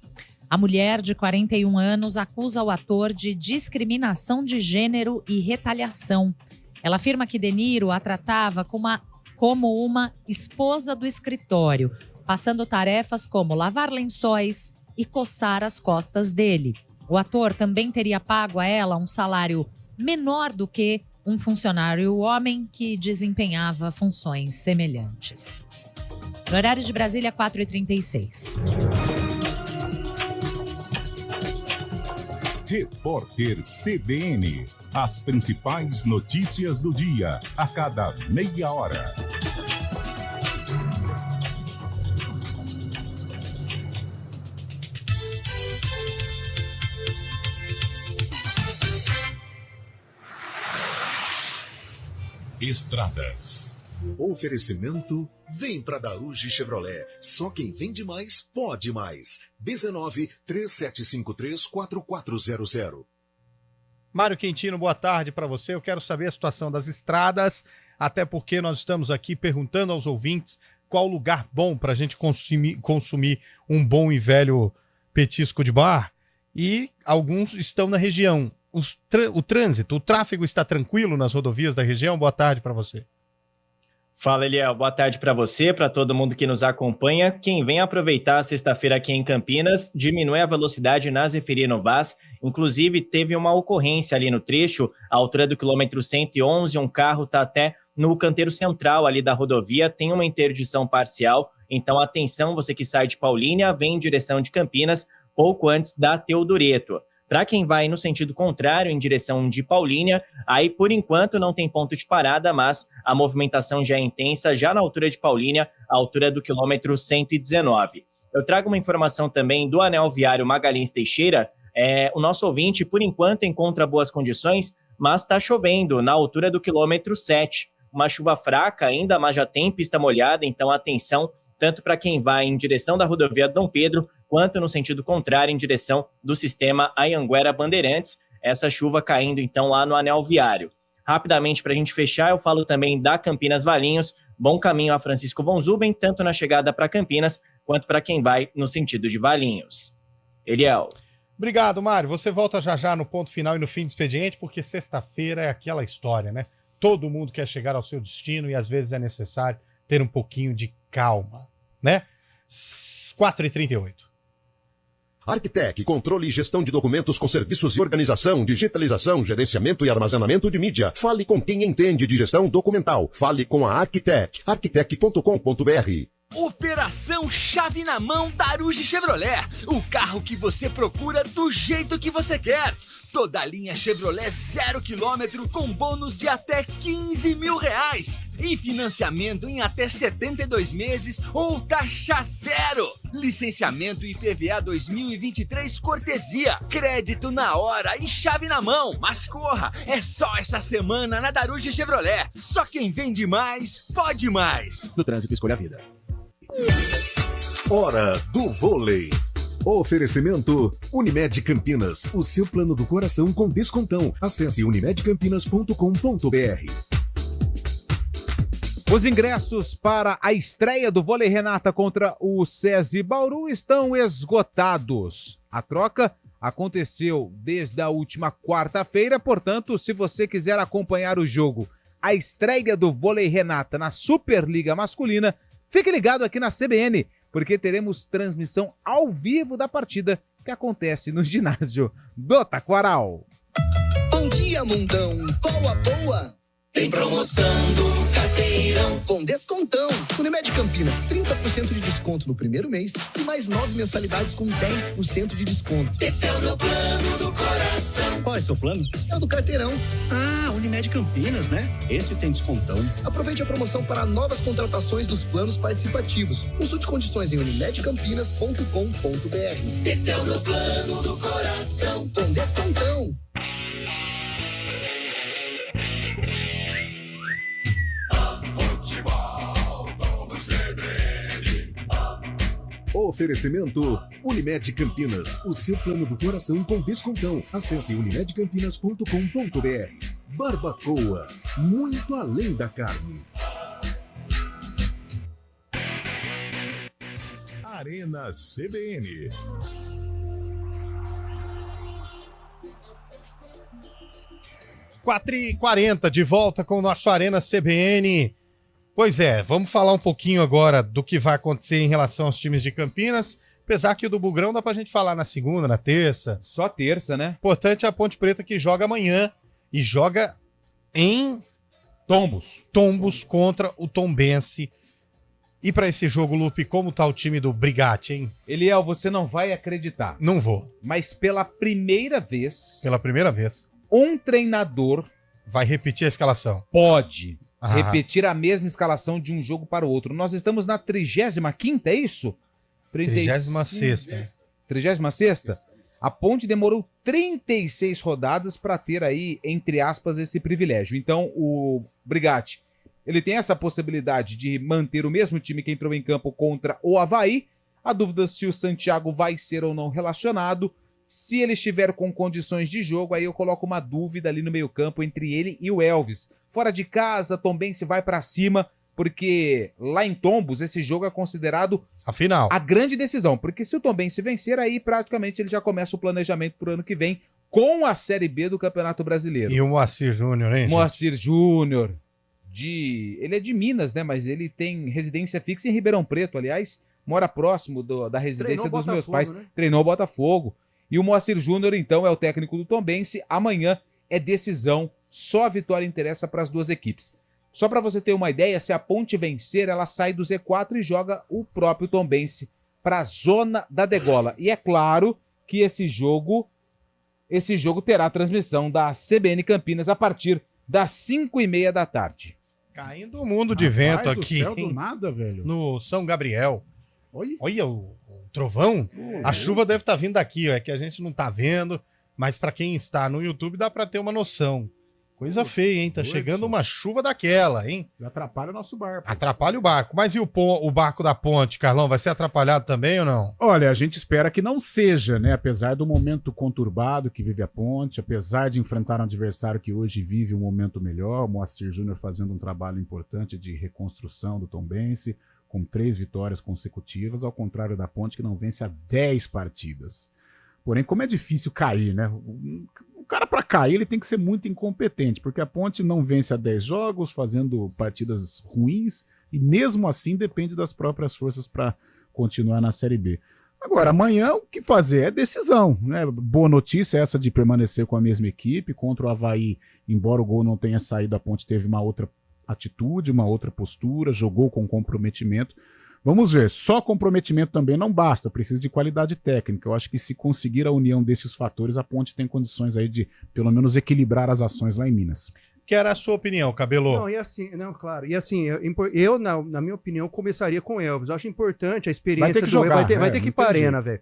A mulher, de 41 anos, acusa o ator de discriminação de gênero e retaliação. Ela afirma que De Niro a tratava como uma esposa do escritório, passando tarefas como lavar lençóis e coçar as costas dele. O ator também teria pago a ela um salário menor do que um funcionário homem que desempenhava funções semelhantes. No horário de Brasília, 4h36. Repórter CBN. As principais notícias do dia, a cada meia hora. Estradas. Oferecimento: vem pra Daruge Chevrolet. Só quem vende mais, pode mais. 19-3753-4400. Mário Quintino, boa tarde para você. Eu quero saber a situação das estradas, até porque nós estamos aqui perguntando aos ouvintes qual lugar bom para a gente consumir um bom e velho petisco de bar. E alguns estão na região. O trânsito, o tráfego está tranquilo nas rodovias da região? Boa tarde para você. Fala, Eliel. Boa tarde para você, para todo mundo que nos acompanha. Quem vem aproveitar a sexta-feira aqui em Campinas, diminui a velocidade na Zeferino Vaz. Inclusive, teve uma ocorrência ali no trecho, à altura do quilômetro 111, um carro está até no canteiro central ali da rodovia, tem uma interdição parcial. Então, atenção, você que sai de Paulínia, vem em direção de Campinas, pouco antes da Teodoreto. Para quem vai no sentido contrário, em direção de Paulínia, aí por enquanto não tem ponto de parada, mas a movimentação já é intensa, já na altura de Paulínia, à altura do quilômetro 119. Eu trago uma informação também do anel viário Magalhães Teixeira. O nosso ouvinte, por enquanto, encontra boas condições, mas está chovendo na altura do quilômetro 7. Uma chuva fraca ainda, mas já tem pista molhada, então atenção, tanto para quem vai em direção da rodovia Dom Pedro, quanto no sentido contrário, em direção do sistema Anhanguera Bandeirantes. Essa chuva caindo, então, lá no anel viário. Rapidamente, para a gente fechar, eu falo também da Campinas Valinhos. Bom caminho a Francisco von Zuben, tanto na chegada para Campinas, quanto para quem vai no sentido de Valinhos. Eliel. Obrigado, Mário. Você volta já no ponto final e no fim do expediente, porque sexta-feira é aquela história, né? Todo mundo quer chegar ao seu destino e às vezes é necessário ter um pouquinho de calma, né? 4h38. Arquitec, controle e gestão de documentos com serviços de organização, digitalização, gerenciamento e armazenamento de mídia. Fale com quem entende de gestão documental. Fale com a Arquitec, arquitec.com.br. Operação Chave na Mão Daruge Chevrolet. O carro que você procura do jeito que você quer. Toda a linha Chevrolet 0 km com bônus de até R$15 mil. E financiamento em até 72 meses ou taxa zero. Licenciamento IPVA 2023 cortesia. Crédito na hora e chave na mão. Mas corra, é só essa semana na Daruge Chevrolet. Só quem vende mais, pode mais. No trânsito, escolha a vida. Hora do vôlei. Oferecimento Unimed Campinas, o seu plano do coração com descontão. Acesse unimedcampinas.com.br. Os ingressos para a estreia do Vôlei Renata contra o SESI Bauru estão esgotados. A troca aconteceu desde a última quarta-feira, portanto, se você quiser acompanhar o jogo, a estreia do Vôlei Renata na Superliga Masculina, fique ligado aqui na CBN, porque teremos transmissão ao vivo da partida que acontece no ginásio do Taquaral. Bom dia, mundão. Qual a boa? Tem promoção do Carteirão com descontão. Unimed Campinas, 30% de desconto no primeiro mês e mais 9 mensalidades com 10% de desconto. Esse é o meu plano do coração. Qual é seu plano? É o do Carteirão. Ah, Unimed Campinas, né? Esse tem descontão. Aproveite a promoção para novas contratações dos planos participativos. Consulte condições em unimedcampinas.com.br. Esse é o meu plano do coração com descontão. Oferecimento Unimed Campinas, o seu plano do coração com descontão. Acesse unimedcampinas.com.br. Barbacoa, muito além da carne. Arena CBN. Quatro e 40 de volta com o nosso Arena CBN. Pois é, vamos falar um pouquinho agora do que vai acontecer em relação aos times de Campinas, apesar que o do Bugrão dá pra gente falar na segunda, na terça. Só terça, né? Importante é a Ponte Preta que joga amanhã e joga em Tombos contra o Tombense. E pra esse jogo, Lupe, como tá o time do Brigatti, hein? Eliel, você não vai acreditar. Não vou. Mas pela primeira vez, um treinador vai repetir a escalação. Pode repetir a mesma escalação de um jogo para o outro. Nós estamos na 35ª, é isso? 36ª. 36ª? A Ponte demorou 36 rodadas para ter aí, entre aspas, esse privilégio. Então, o Brigatti, ele tem essa possibilidade de manter o mesmo time que entrou em campo contra o Avaí. A dúvida se o Santiago vai ser ou não relacionado. Se ele estiver com condições de jogo, aí eu coloco uma dúvida ali no meio-campo entre ele e o Elvis. Fora de casa, Tombense vai pra cima, porque lá em Tombos esse jogo é considerado a grande decisão. Porque se o Tombense vencer, aí praticamente ele já começa o planejamento pro ano que vem com a Série B do Campeonato Brasileiro. E o Moacir Júnior, hein, Moacir Júnior, ele é de Minas, né? Mas ele tem residência fixa em Ribeirão Preto, aliás, mora próximo da residência dos meus pais. Né? Treinou o Botafogo. E o Moacir Júnior, então, é o técnico do Tombense. Amanhã é decisão, só a vitória interessa para as duas equipes. Só para você ter uma ideia, se a Ponte vencer, ela sai do Z4 e joga o próprio Tombense para a zona da degola. E é claro que esse jogo terá a transmissão da CBN Campinas a partir das 5h30 da tarde. Caindo o mundo de vento aqui. Céu do nada, velho. No São Gabriel. Oi? Olha o trovão. A chuva deve estar vindo daqui, ó. É que a gente não tá vendo, mas para quem está no YouTube dá para ter uma noção. Coisa feia, hein? Tá chegando uma chuva daquela, hein? Atrapalha o nosso barco. Atrapalha o barco. Mas e o barco da ponte, Carlão? Vai ser atrapalhado também ou não? Olha, a gente espera que não seja, né? Apesar do momento conturbado que vive a ponte, apesar de enfrentar um adversário que hoje vive um momento melhor, o Moacir Júnior fazendo um trabalho importante de reconstrução do Tombense, com 3 vitórias consecutivas, ao contrário da Ponte, que não vence há 10 partidas. Porém, como é difícil cair, né? O cara, para cair, ele tem que ser muito incompetente, porque a Ponte não vence há 10 jogos, fazendo partidas ruins, e mesmo assim depende das próprias forças para continuar na Série B. Agora, amanhã, o que fazer? É decisão, né? Boa notícia essa de permanecer com a mesma equipe. Contra o Avaí, embora o gol não tenha saído, a Ponte teve uma outra atitude, uma outra postura, jogou com comprometimento. Vamos ver, só comprometimento também não basta, precisa de qualidade técnica. Eu acho que se conseguir a união desses fatores, a Ponte tem condições aí de, pelo menos, equilibrar as ações lá em Minas. Que era a sua opinião, Cabelô? Claro. E assim, eu na minha opinião, começaria com o Elvis. Eu acho importante a experiência do Elvis. Vai ter que ir para a arena, velho.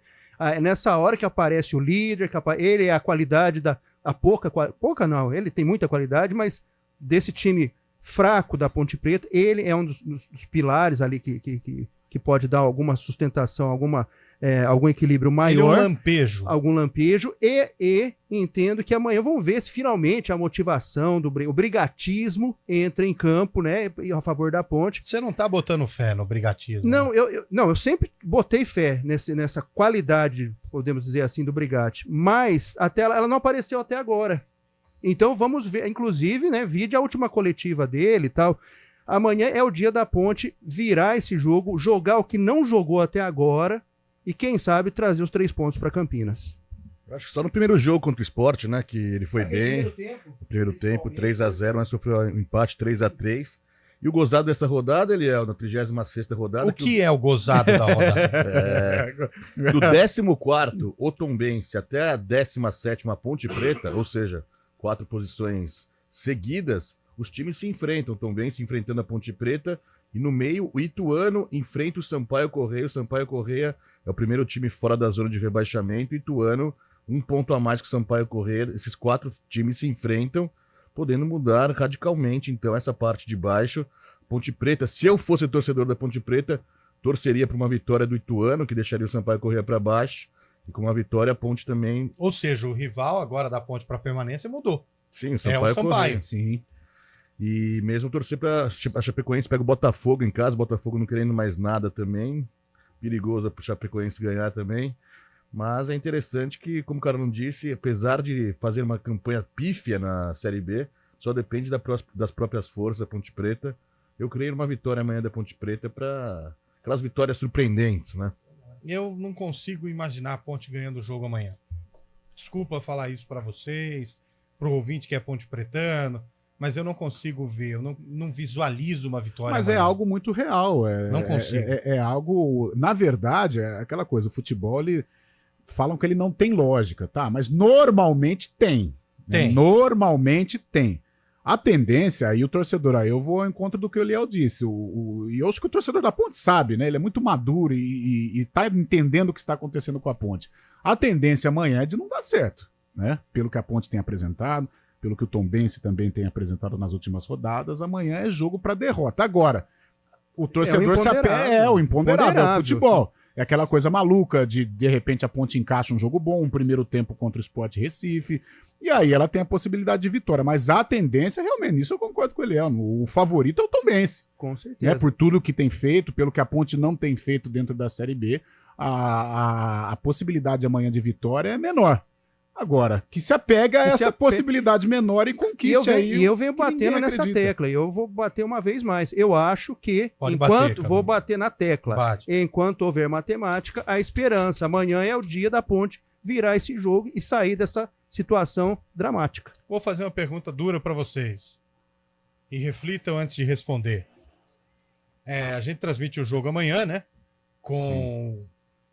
Nessa hora que aparece o líder, ele é a qualidade pouca não, ele tem muita qualidade, mas desse time fraco da Ponte Preta, ele é um dos pilares ali que pode dar alguma sustentação, alguma algum equilíbrio maior. Ele é um lampejo. Algum lampejo. E entendo que amanhã vamos ver se finalmente a motivação, o brigatismo entra em campo, né? A favor da Ponte. Você não tá botando fé no brigatismo? Não, eu sempre botei fé nessa qualidade, podemos dizer assim, do Brigatti. Mas até ela não apareceu até agora. Então vamos ver, inclusive, né? Vide a última coletiva dele e tal. Amanhã é o dia da Ponte virar esse jogo, jogar o que não jogou até agora e, quem sabe, trazer os 3 pontos para Campinas. Eu acho que só no primeiro jogo contra o Sport, né, que ele foi bem. No primeiro tempo, 3-0, mas sofreu um empate 3-3. E o gozado dessa rodada, ele é na 36ª rodada. O que é o gozado da rodada? Do 14º, o Tombense, até a 17ª Ponte Preta, ou seja, 4 posições seguidas, os times se enfrentam. O Tombense enfrentando a Ponte Preta e no meio o Ituano enfrenta o Sampaio Corrêa. O Sampaio Corrêa é o primeiro time fora da zona de rebaixamento. O Ituano, 1 ponto a mais que o Sampaio Corrêa. Esses 4 times se enfrentam, podendo mudar radicalmente, então, essa parte de baixo. Ponte Preta, se eu fosse torcedor da Ponte Preta, torceria para uma vitória do Ituano, que deixaria o Sampaio Corrêa para baixo. E com uma vitória, a Ponte também... Ou seja, o rival agora da Ponte para permanência mudou. Sim, o Sampaio Corrêa. Sim. E mesmo torcer para a Chapecoense, pega o Botafogo em casa, o Botafogo não querendo mais nada também. Perigoso para o Chapecoense ganhar também. Mas é interessante que, como o cara não disse, apesar de fazer uma campanha pífia na Série B, só depende das próprias forças da Ponte Preta. Eu creio numa vitória amanhã da Ponte Preta para aquelas vitórias surpreendentes, né? Eu não consigo imaginar a Ponte ganhando o jogo amanhã. Desculpa falar isso para vocês, pro ouvinte que é ponte pretano, mas eu não consigo ver, eu não visualizo uma vitória. Mas amanhã. É algo muito real. Não consigo. É algo, na verdade, é aquela coisa, o futebol, falam que ele não tem lógica, tá? Mas normalmente tem. Né? Normalmente tem. A tendência, aí o torcedor, aí eu vou ao encontro do que o Eliel disse, e eu acho que o torcedor da Ponte sabe, né? Ele é muito maduro e tá entendendo o que está acontecendo com a Ponte. A tendência amanhã é de não dar certo, né? Pelo que a Ponte tem apresentado, pelo que o Tombense também tem apresentado nas últimas rodadas, amanhã é jogo para derrota. Agora, o torcedor se apega, o imponderável, é o futebol. É aquela coisa maluca de repente a Ponte encaixa um jogo bom, um primeiro tempo contra o Sport Recife, e aí ela tem a possibilidade de vitória. Mas a tendência, realmente, nisso eu concordo com ele. O favorito é o Tombense. Com certeza. Por tudo que tem feito, pelo que a Ponte não tem feito dentro da Série B, a possibilidade amanhã de vitória é menor. Agora, que se apega a essa possibilidade menor e conquiste aí. E eu venho batendo nessa tecla, e eu vou bater uma vez mais. Eu acho que, vou bater na tecla, enquanto houver matemática, a esperança. Amanhã é o dia da Ponte virar esse jogo e sair dessa situação dramática. Vou fazer uma pergunta dura para vocês. E reflitam antes de responder. A gente transmite o jogo amanhã, né? Com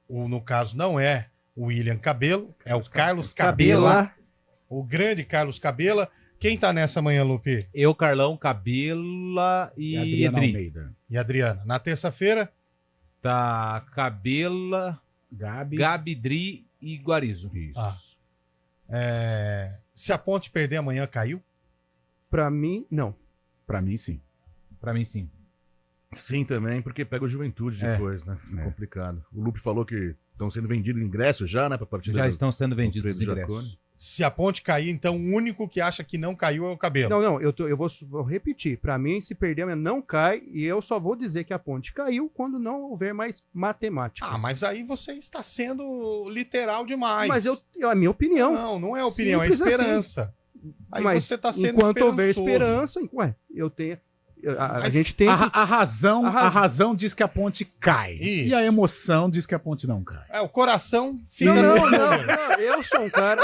no caso, não é o William Cabelo, é o Carlos Cabela. O grande Carlos Cabela. Quem tá nessa manhã, Lupi? Eu, Carlão, Cabela e Edri. E Adriana. Na terça-feira? Tá Cabela, Gabi, Dri e Guarizo. Isso. Se a Ponte perder amanhã, caiu? Pra mim, não. Pra mim, sim. Pra mim, sim. Sim, também, porque pega o Juventude depois, né? Complicado. O Lupe falou que estão sendo vendidos ingressos já, né? Pra partida já estão sendo vendidos os ingressos. Se a Ponte cair, então o único que acha que não caiu é o Cabelo. Não, eu vou repetir. Pra mim, se perder amanhã, não cai, e eu só vou dizer que a Ponte caiu quando não houver mais matemática. Mas aí você está sendo literal demais. Mas a minha opinião. Não é opinião, é esperança. Assim. Aí mas você está sendo enquanto houver esperança, eu tenho... A gente tem a razão diz que a Ponte cai. Isso. E a emoção diz que a Ponte não cai. O coração fica... Não, eu sou um cara...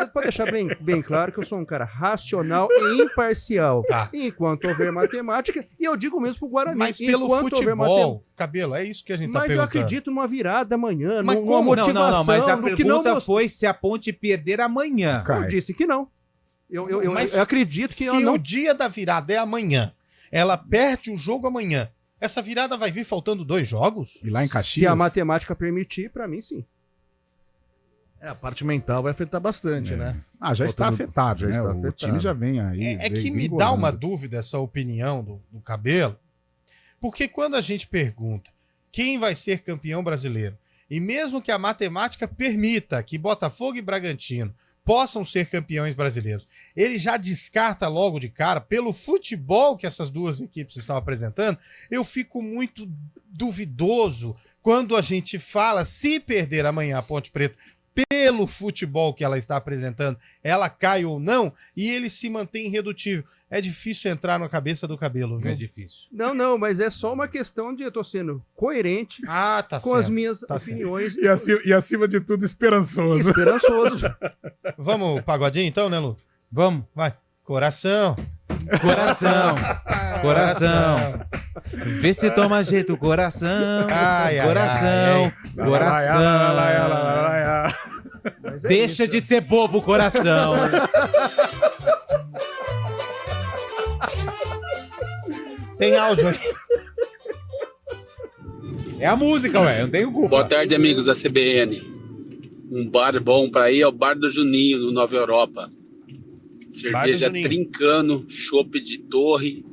Pode deixar bem claro que eu sou um cara racional e imparcial. Tá. Enquanto houver matemática, e eu digo mesmo pro Guarani. Mas pelo futebol, Cabelo, é isso que a gente tá perguntando. Mas eu acredito numa virada amanhã, numa motivação. Não, mas a pergunta foi se a Ponte perder amanhã. Eu disse que não. Eu acredito que se o dia da virada é amanhã, ela perde o jogo amanhã, essa virada vai vir faltando 2 jogos? E lá em Caxias? Se a matemática permitir, pra mim, sim. A parte mental vai afetar bastante, né? Já está afetado, né? O time já vem aí. Que me dá uma dúvida essa opinião do Cabelo, porque quando a gente pergunta quem vai ser campeão brasileiro, E mesmo que a matemática permita que Botafogo e Bragantino possam ser campeões brasileiros, ele já descarta logo de cara, pelo futebol que essas duas equipes estão apresentando, eu fico muito duvidoso quando a gente fala, se perder amanhã a Ponte Preta, pelo futebol que ela está apresentando, ela cai ou não, e ele se mantém irredutível. É difícil entrar na cabeça do Cabelo, viu? É difícil. Não, mas é só uma questão de eu tô sendo coerente tá com as minhas opiniões. E acima de tudo, esperançoso. Esperançoso. Vamos, pagodinho então, né, Lu? Vamos. Vai. Coração. Coração. Vê se toma jeito, coração. Coração. Deixa de ser bobo, coração. Tem áudio aí. É a música, ué. Eu não tenho culpa. Boa tarde, amigos da CBN. Um bar bom pra ir é o Bar do Juninho, no Nova Europa. Cerveja trincando, chopp de torre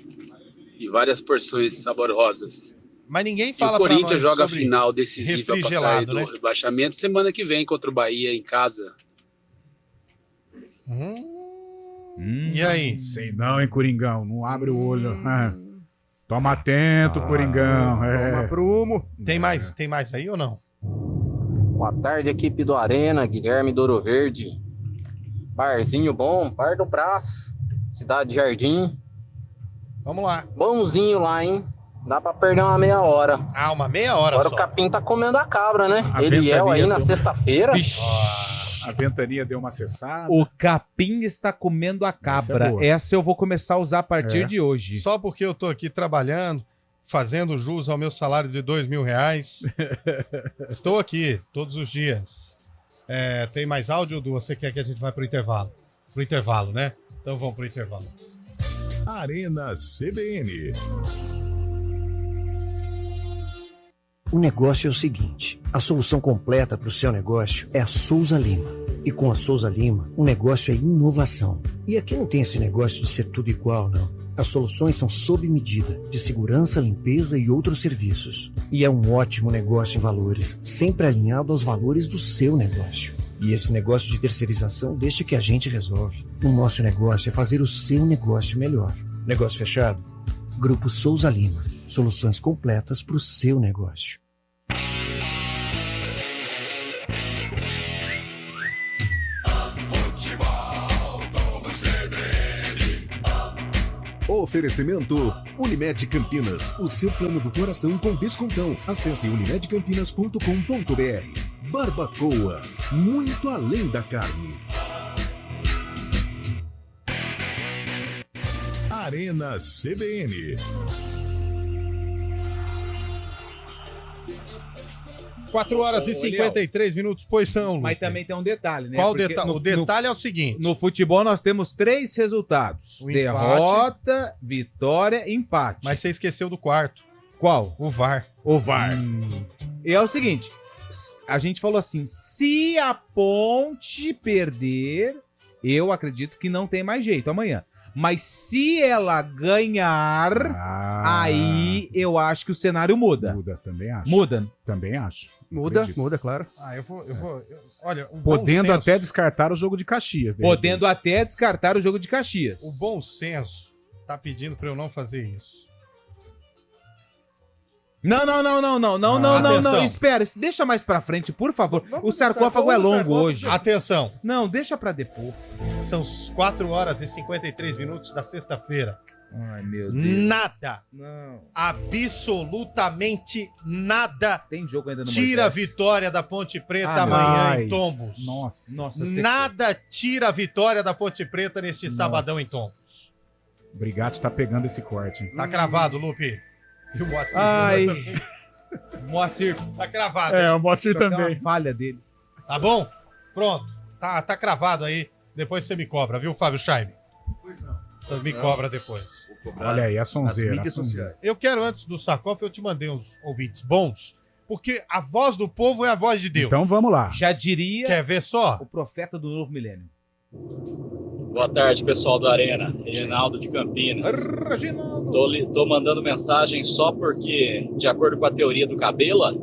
e várias porções saborosas. Mas ninguém E fala o Corinthians pra nós joga a sobre final decisiva para sair do né? rebaixamento semana que vem contra o Bahia em casa. E aí? Sei não, hein, Coringão? Não abre o olho. Toma atento, Coringão. Toma prumo. Tem mais aí ou não? Boa tarde, equipe do Arena, Guilherme do Ouro Verde. Barzinho bom, Bar do Brás, Cidade Jardim. Vamos lá. Bonzinho lá, hein? Dá pra perder uma meia hora. Uma meia hora Agora só. o Capim tá comendo a cabra, né? A Eliel aí na sexta-feira. A ventania deu uma cessada. O Capim está comendo a cabra. Essa eu vou começar a usar a partir de hoje. Só porque eu tô aqui trabalhando, fazendo jus ao meu salário de R$2.000. Estou aqui todos os dias. Tem mais áudio, Du? Você quer que a gente vá pro intervalo? Pro intervalo, né? Então vamos pro intervalo. Arena CBN. O negócio é o seguinte, a solução completa para o seu negócio é a Souza Lima. E com a Souza Lima, o negócio é inovação. E aqui não tem esse negócio de ser tudo igual, não. As soluções são sob medida, de segurança, limpeza e outros serviços. E é um ótimo negócio em valores, sempre alinhado aos valores do seu negócio. E esse negócio de terceirização deixa que a gente resolve. O nosso negócio é fazer o seu negócio melhor. Negócio fechado? Grupo Souza Lima. Soluções completas para o seu negócio. Oferecimento Unimed Campinas, o seu plano do coração com descontão. Acesse unimedcampinas.com.br. Barbacoa, muito além da carne. Arena CBN. 4 horas e 53 minutos, pois não, Lu. Mas também tem um detalhe, né? Qual Porque detalhe? O detalhe é o seguinte. No futebol nós temos 3 resultados. Derrota, vitória e empate. Mas você esqueceu do quarto. Qual? O VAR. O VAR. E é o seguinte, a gente falou assim, se a Ponte perder, eu acredito que não tem mais jeito amanhã. Mas se ela ganhar, aí eu acho que o cenário muda. Muda, também acho. Muda? Também acho. Muda, claro. Olha, o podendo bom senso, até descartar o jogo de Caxias. Podendo até descartar o jogo de Caxias. O bom senso tá pedindo pra eu não fazer isso. Não, espera, deixa mais pra frente, por favor. O sarcófago é longo hoje. Atenção. Não, deixa pra depois. São 4 horas e 53 minutos da sexta-feira. Ai, meu Deus. Nada. Não. Absolutamente nada. Tem jogo ainda no tira a vitória da Ponte Preta amanhã em Tombos. Nossa. Nada tira a vitória da Ponte Preta neste sabadão em Tombos. O Brigatti tá pegando esse corte, hein? Tá cravado, Lupe. E o Moacir também. Moacir. Tá cravado. O Moacir também. É uma falha dele. Tá bom? Pronto. Tá cravado aí. Depois você me cobra, viu, Fábio Scheib? Pois não. Você me cobra depois. Olha aí, a sonzeira. Eu quero, antes do sarcófago, eu te mandei uns ouvintes bons, porque a voz do povo é a voz de Deus. Então vamos lá. Já diria... Quer ver só? O profeta do novo milênio. Boa tarde, pessoal do Arena. Reginaldo de Campinas. Tô mandando mensagem só porque, de acordo com a teoria do Cabela,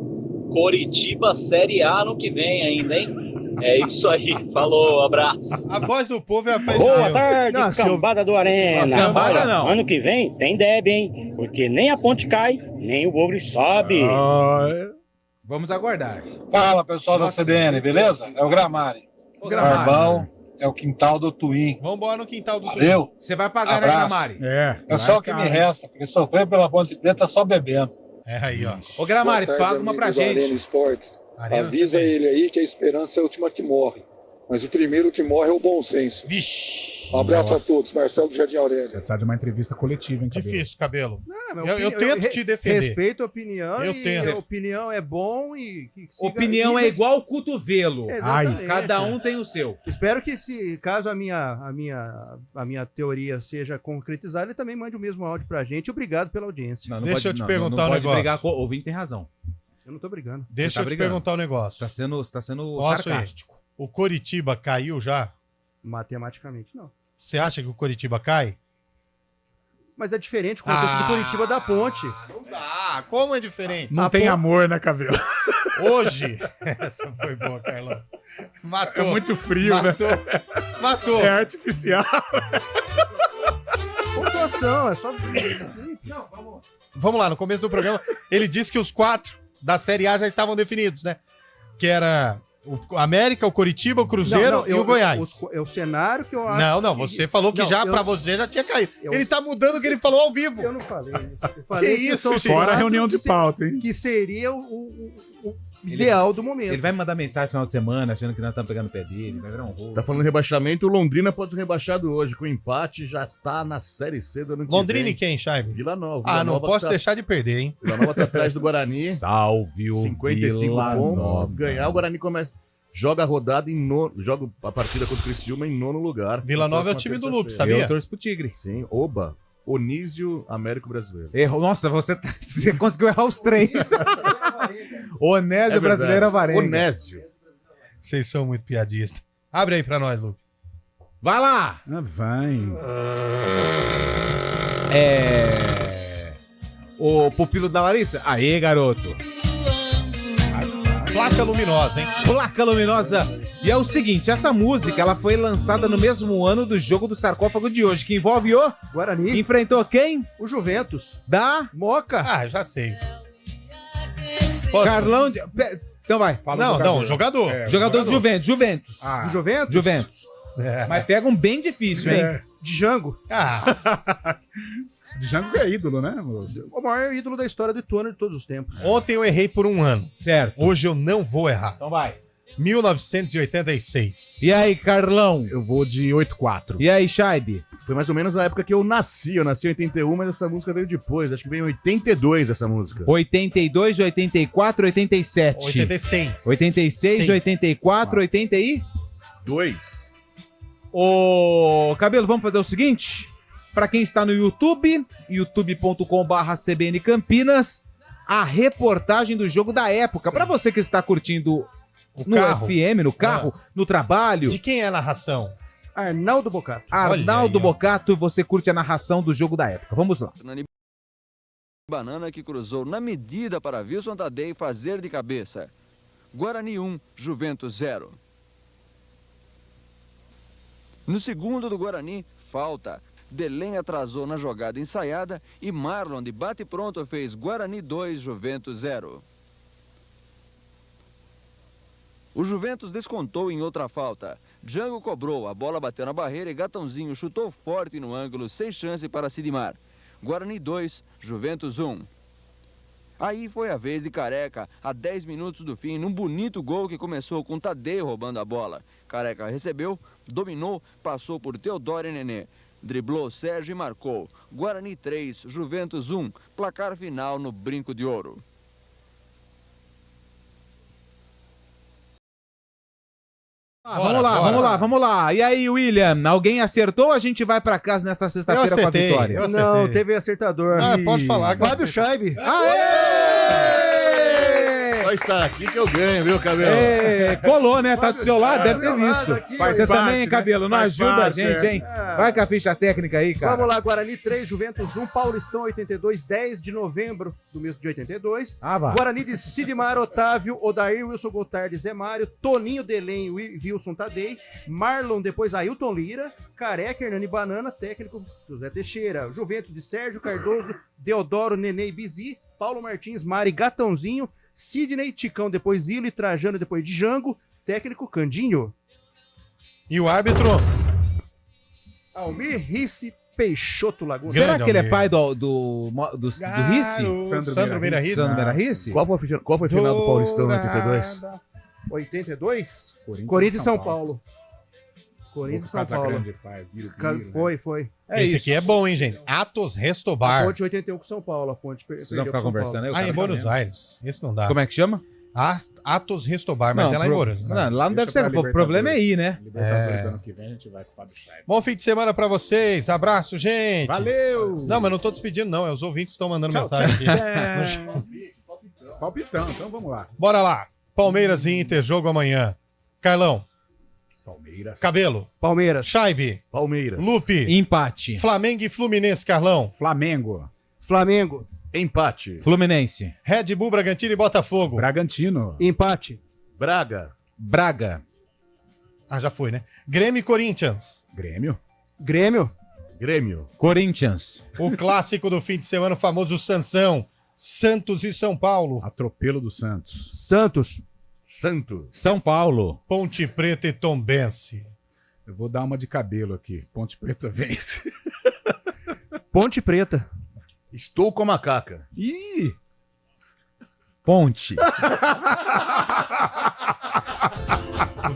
Coritiba Série A no que vem ainda, hein? É isso aí. Falou, abraço. A voz do povo é a faz Boa tarde, cambada do Arena. Cambada não. Ano que vem tem Deb, hein? Porque nem a ponte cai, nem o Bogre sobe. Vamos aguardar. Fala, pessoal da CBN, beleza? É o Gramari. O Gramari. Barbão é o quintal do Twin. Vamos embora no quintal do Twin. Valeu. Você vai pagar, né, Gramari? É só o que me resta, porque sofrer pela Ponte Preta só bebendo. É aí, ó. Ô, Gramari, Boa tarde, paga uma pra amigos do gente. Arena Esportes. Arena Avisa CBN. ele aí que a esperança é a última que morre. Mas o primeiro que morre é o bom senso. Um abraço a todos. Marcelo do Jardim Aurélio. Você precisa de uma entrevista coletiva, hein, Cabelo? Difícil, Cabelo. Não, Eu tento te defender. Respeito a opinião. Eu tento. A opinião é bom e... Opinião é igual o cotovelo. Exatamente. Cada um tem o seu. Espero que, caso a minha teoria seja concretizada, ele também mande o mesmo áudio pra gente. Obrigado pela audiência. Deixa eu te perguntar um pode negócio. brigar com o ouvinte, tem razão. Eu não tô brigando. Deixa Você tá eu te brigando. perguntar um negócio. Você tá sendo Posso ir? sarcástico. O Coritiba caiu já? Matematicamente, não. Você acha que o Coritiba cai? Mas é diferente o contexto do Coritiba da Ponte. Não dá. Como é diferente? Não tem amor, né, Cabelo? Hoje. Essa foi boa, Carlão. Matou. É muito frio, Matou. né? Matou. É artificial. Pontuação, é só... Vamos lá, no começo do programa, ele disse que os 4 da Série A já estavam definidos, né? Que era o América, o Coritiba, o Cruzeiro e o Goiás. É o cenário que eu acho... Não, você falou que pra você já tinha caído. Ele tá mudando o que ele falou ao vivo. Eu não falei isso. Eu falei Que isso, são gente? Fora a quatro reunião de que pauta, hein? Que seria o ideal do momento. Ele vai mandar mensagem no final de semana, achando que nós estamos pegando o pé dele, vai virar um rolo. Tá falando de rebaixamento, o Londrina pode ser rebaixado hoje. Com empate, já tá na Série C do ano que vem. Londrina e quem, Chaime? Vila Nova. Ah, Vila não Nova posso tá- deixar de perder, hein? Vila Nova tá atrás do Guarani. Salve o 55 Vila pontos. Nova. Ganhar, o Guarani começa. Joga a rodada joga a partida contra o Criciúma em 9º lugar. Vila Nova é o time do Lupe, sabia? Eu torço pro Tigre. Sim, Oba. Onísio, Américo Brasileiro. Errou. Nossa, você conseguiu errar os 3. Onésio, Brasileiro, Avarenga. Onésio. Vocês são muito piadistas. Abre aí pra nós, Lupe. Vai lá! Vai. O pupilo da Larissa? Aê, garoto. Placa luminosa, hein? Placa luminosa. E é o seguinte, essa música ela foi lançada no mesmo ano do jogo do sarcófago de hoje, que envolve o... Guarani. Enfrentou quem? O Juventus. Da... Moca. Ah, já sei. Carlão de... Então vai. Fala não, jogador. Jogador de Juventus. Juventus. Do Juventus? Juventus. Mas pega um bem difícil, hein? Django. Django é ídolo, né? O maior ídolo da história do Ituano de todos os tempos. Ontem eu errei por um ano. Certo. Hoje eu não vou errar. Então vai. 1986. E aí, Carlão? Eu vou de 84. E aí, Shaibe? Foi mais ou menos na época que eu nasci. Eu nasci em 81, mas essa música veio depois. Acho que veio em 82 essa música. 82, 84, 87. 86. 86, 84, 82. Ô, Cabelo, vamos fazer o seguinte? Pra quem está no YouTube, youtube.com/CBN Campinas, a reportagem do jogo da época. Pra você que está curtindo no carro. FM, no carro, no trabalho. De quem é a narração? Arnaldo Bocato. Arnaldo Bocato, você curte a narração do jogo da época. Vamos lá. Banana que cruzou na medida para Wilson Tadei fazer de cabeça. Guarani 1, Juventus 0. No segundo do Guarani, falta. Delém atrasou na jogada ensaiada e Marlon de bate-pronto fez Guarani 2, Juventus 0. O Juventus descontou em outra falta. Django cobrou, a bola bateu na barreira e Gatãozinho chutou forte no ângulo, sem chance para Sidmar. Guarani 2, Juventus 1. Aí foi a vez de Careca, a 10 minutos do fim, num bonito gol que começou com Tadei roubando a bola. Careca recebeu, dominou, passou por Teodoro e Nenê. Driblou Sérgio e marcou. Guarani 3, Juventus 1. Placar final no Brinco de Ouro. Vamos lá. E aí, William, alguém acertou ou a gente vai pra casa nesta sexta-feira com a vitória? Não, teve acertador. Pode falar. Fábio Scheibe. Aê! Só estar aqui que eu ganho, viu, Cabelo? Colou, né? Tá do seu lado, deve ter visto. aqui, Você faz também, parte, Cabelo, né? não Faz ajuda parte, a gente, hein? Vai com a ficha técnica aí, cara. Vamos lá, Guarani 3, Juventus 1, Paulistão 82, 10 de novembro do mês de 82. Vai. Guarani de Sidmar, Otávio, Odair, Wilson Gotardi, Zé Mário, Toninho Delenho e Wilson Tadei, Marlon, depois Ailton Lira, Careca, Hernani Banana, técnico José Teixeira, Juventus de Sérgio Cardoso, Deodoro, Nenê e Bizi, Paulo Martins, Mari, Gatãozinho, Sidney, Ticão, depois Ilo e Trajano, depois Django, técnico Candinho. E o árbitro? Almir Risse Peixoto Laguna. Será que ele é Almir. pai do Risse? Sandro Meira Risse. Sandro Meira Risse? Qual foi a final do Paulistão em 82? 82? Corinthians e São Paulo. Corinthians e São Paulo. Foi. Esse aqui é bom, hein, gente? Atos A Restobar. Ponte 81 com São Paulo. A Ponte Vocês vão ficar conversando aí? Em Buenos Aires. Esse não dá. Como é que chama? Atos Restobar, mas é lá em Buenos Aires. Não, lá não deve ser. O problema é ir, né? Ano que vem a gente vai com o Fábio Scheibe. Bom fim de semana pra vocês. Abraço, gente. Valeu! Não, mas não tô despedindo, não. É os ouvintes que estão mandando Tchau, mensagem tchau. aqui. Palpitão, então vamos lá. Bora lá. Palmeiras e Inter, jogo amanhã. Carlão. Palmeiras. Cabelo. Palmeiras. Scheibe. Palmeiras. Lupe. Empate. Flamengo e Fluminense, Carlão. Flamengo. Flamengo. Empate. Fluminense. Red Bull, Bragantino e Botafogo. Bragantino. Empate. Braga. Braga. Ah, já foi, né? Grêmio e Corinthians. Grêmio. Grêmio. Grêmio. Corinthians. O clássico do fim de semana, o famoso Sansão. Santos e São Paulo. Atropelo do Santos. Santos. Santos. São Paulo. Ponte Preta e Tombense. Eu vou dar uma de cabelo aqui. Ponte Preta vence. Ponte Preta. Estou com a macaca. Ih! Ponte.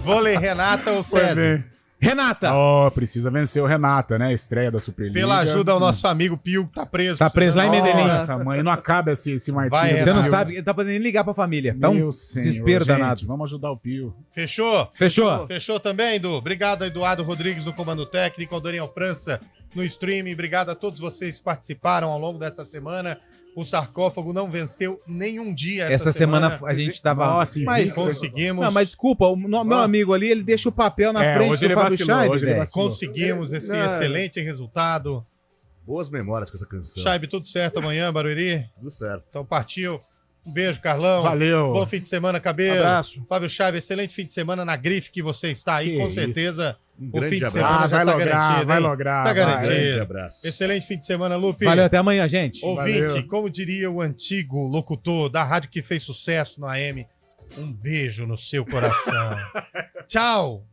Vôlei Renata ou César? Renata. Ó, precisa vencer o Renata, né? Estreia da Superliga. Pela ajuda ao nosso amigo Pio, que tá preso. Tá preso lá em Medellín. Nossa, mãe, não acaba esse martírio. Vai, Você não Renato. sabe, ele tá podendo nem ligar pra família. Então, Meu senhor, desespero gente, danado. Vamos ajudar o Pio. Fechou? Fechou. Fechou também, Edu? Obrigado, Eduardo Rodrigues, no comando técnico, ao Daniel França no streaming. Obrigado a todos vocês que participaram ao longo dessa semana. O sarcófago não venceu nenhum dia Essa semana a gente tava... Nossa, mas conseguimos. Não, mas desculpa, o meu amigo ali, ele deixa o papel na frente hoje do ele Fábio vacilou, Scheibe, hoje ele velho. vacilou. Conseguimos esse excelente resultado. Boas memórias com essa canção. Scheibe, tudo certo amanhã, Barueri? Tudo certo. Então partiu. Um beijo, Carlão. Valeu. Bom fim de semana, Cabelo. Abraço. Fábio Scheibe, excelente fim de semana na grife que você está aí. Que Com isso. certeza Um o fim grande de abraço. semana já vai tá lograr, garantido, vai hein? lograr, Tá vai. Grande garantido. abraço. Excelente fim de semana, Lupe. Valeu, até amanhã, gente. Ouvinte, Valeu. como diria o antigo locutor da rádio que fez sucesso no AM, um beijo no seu coração. Tchau.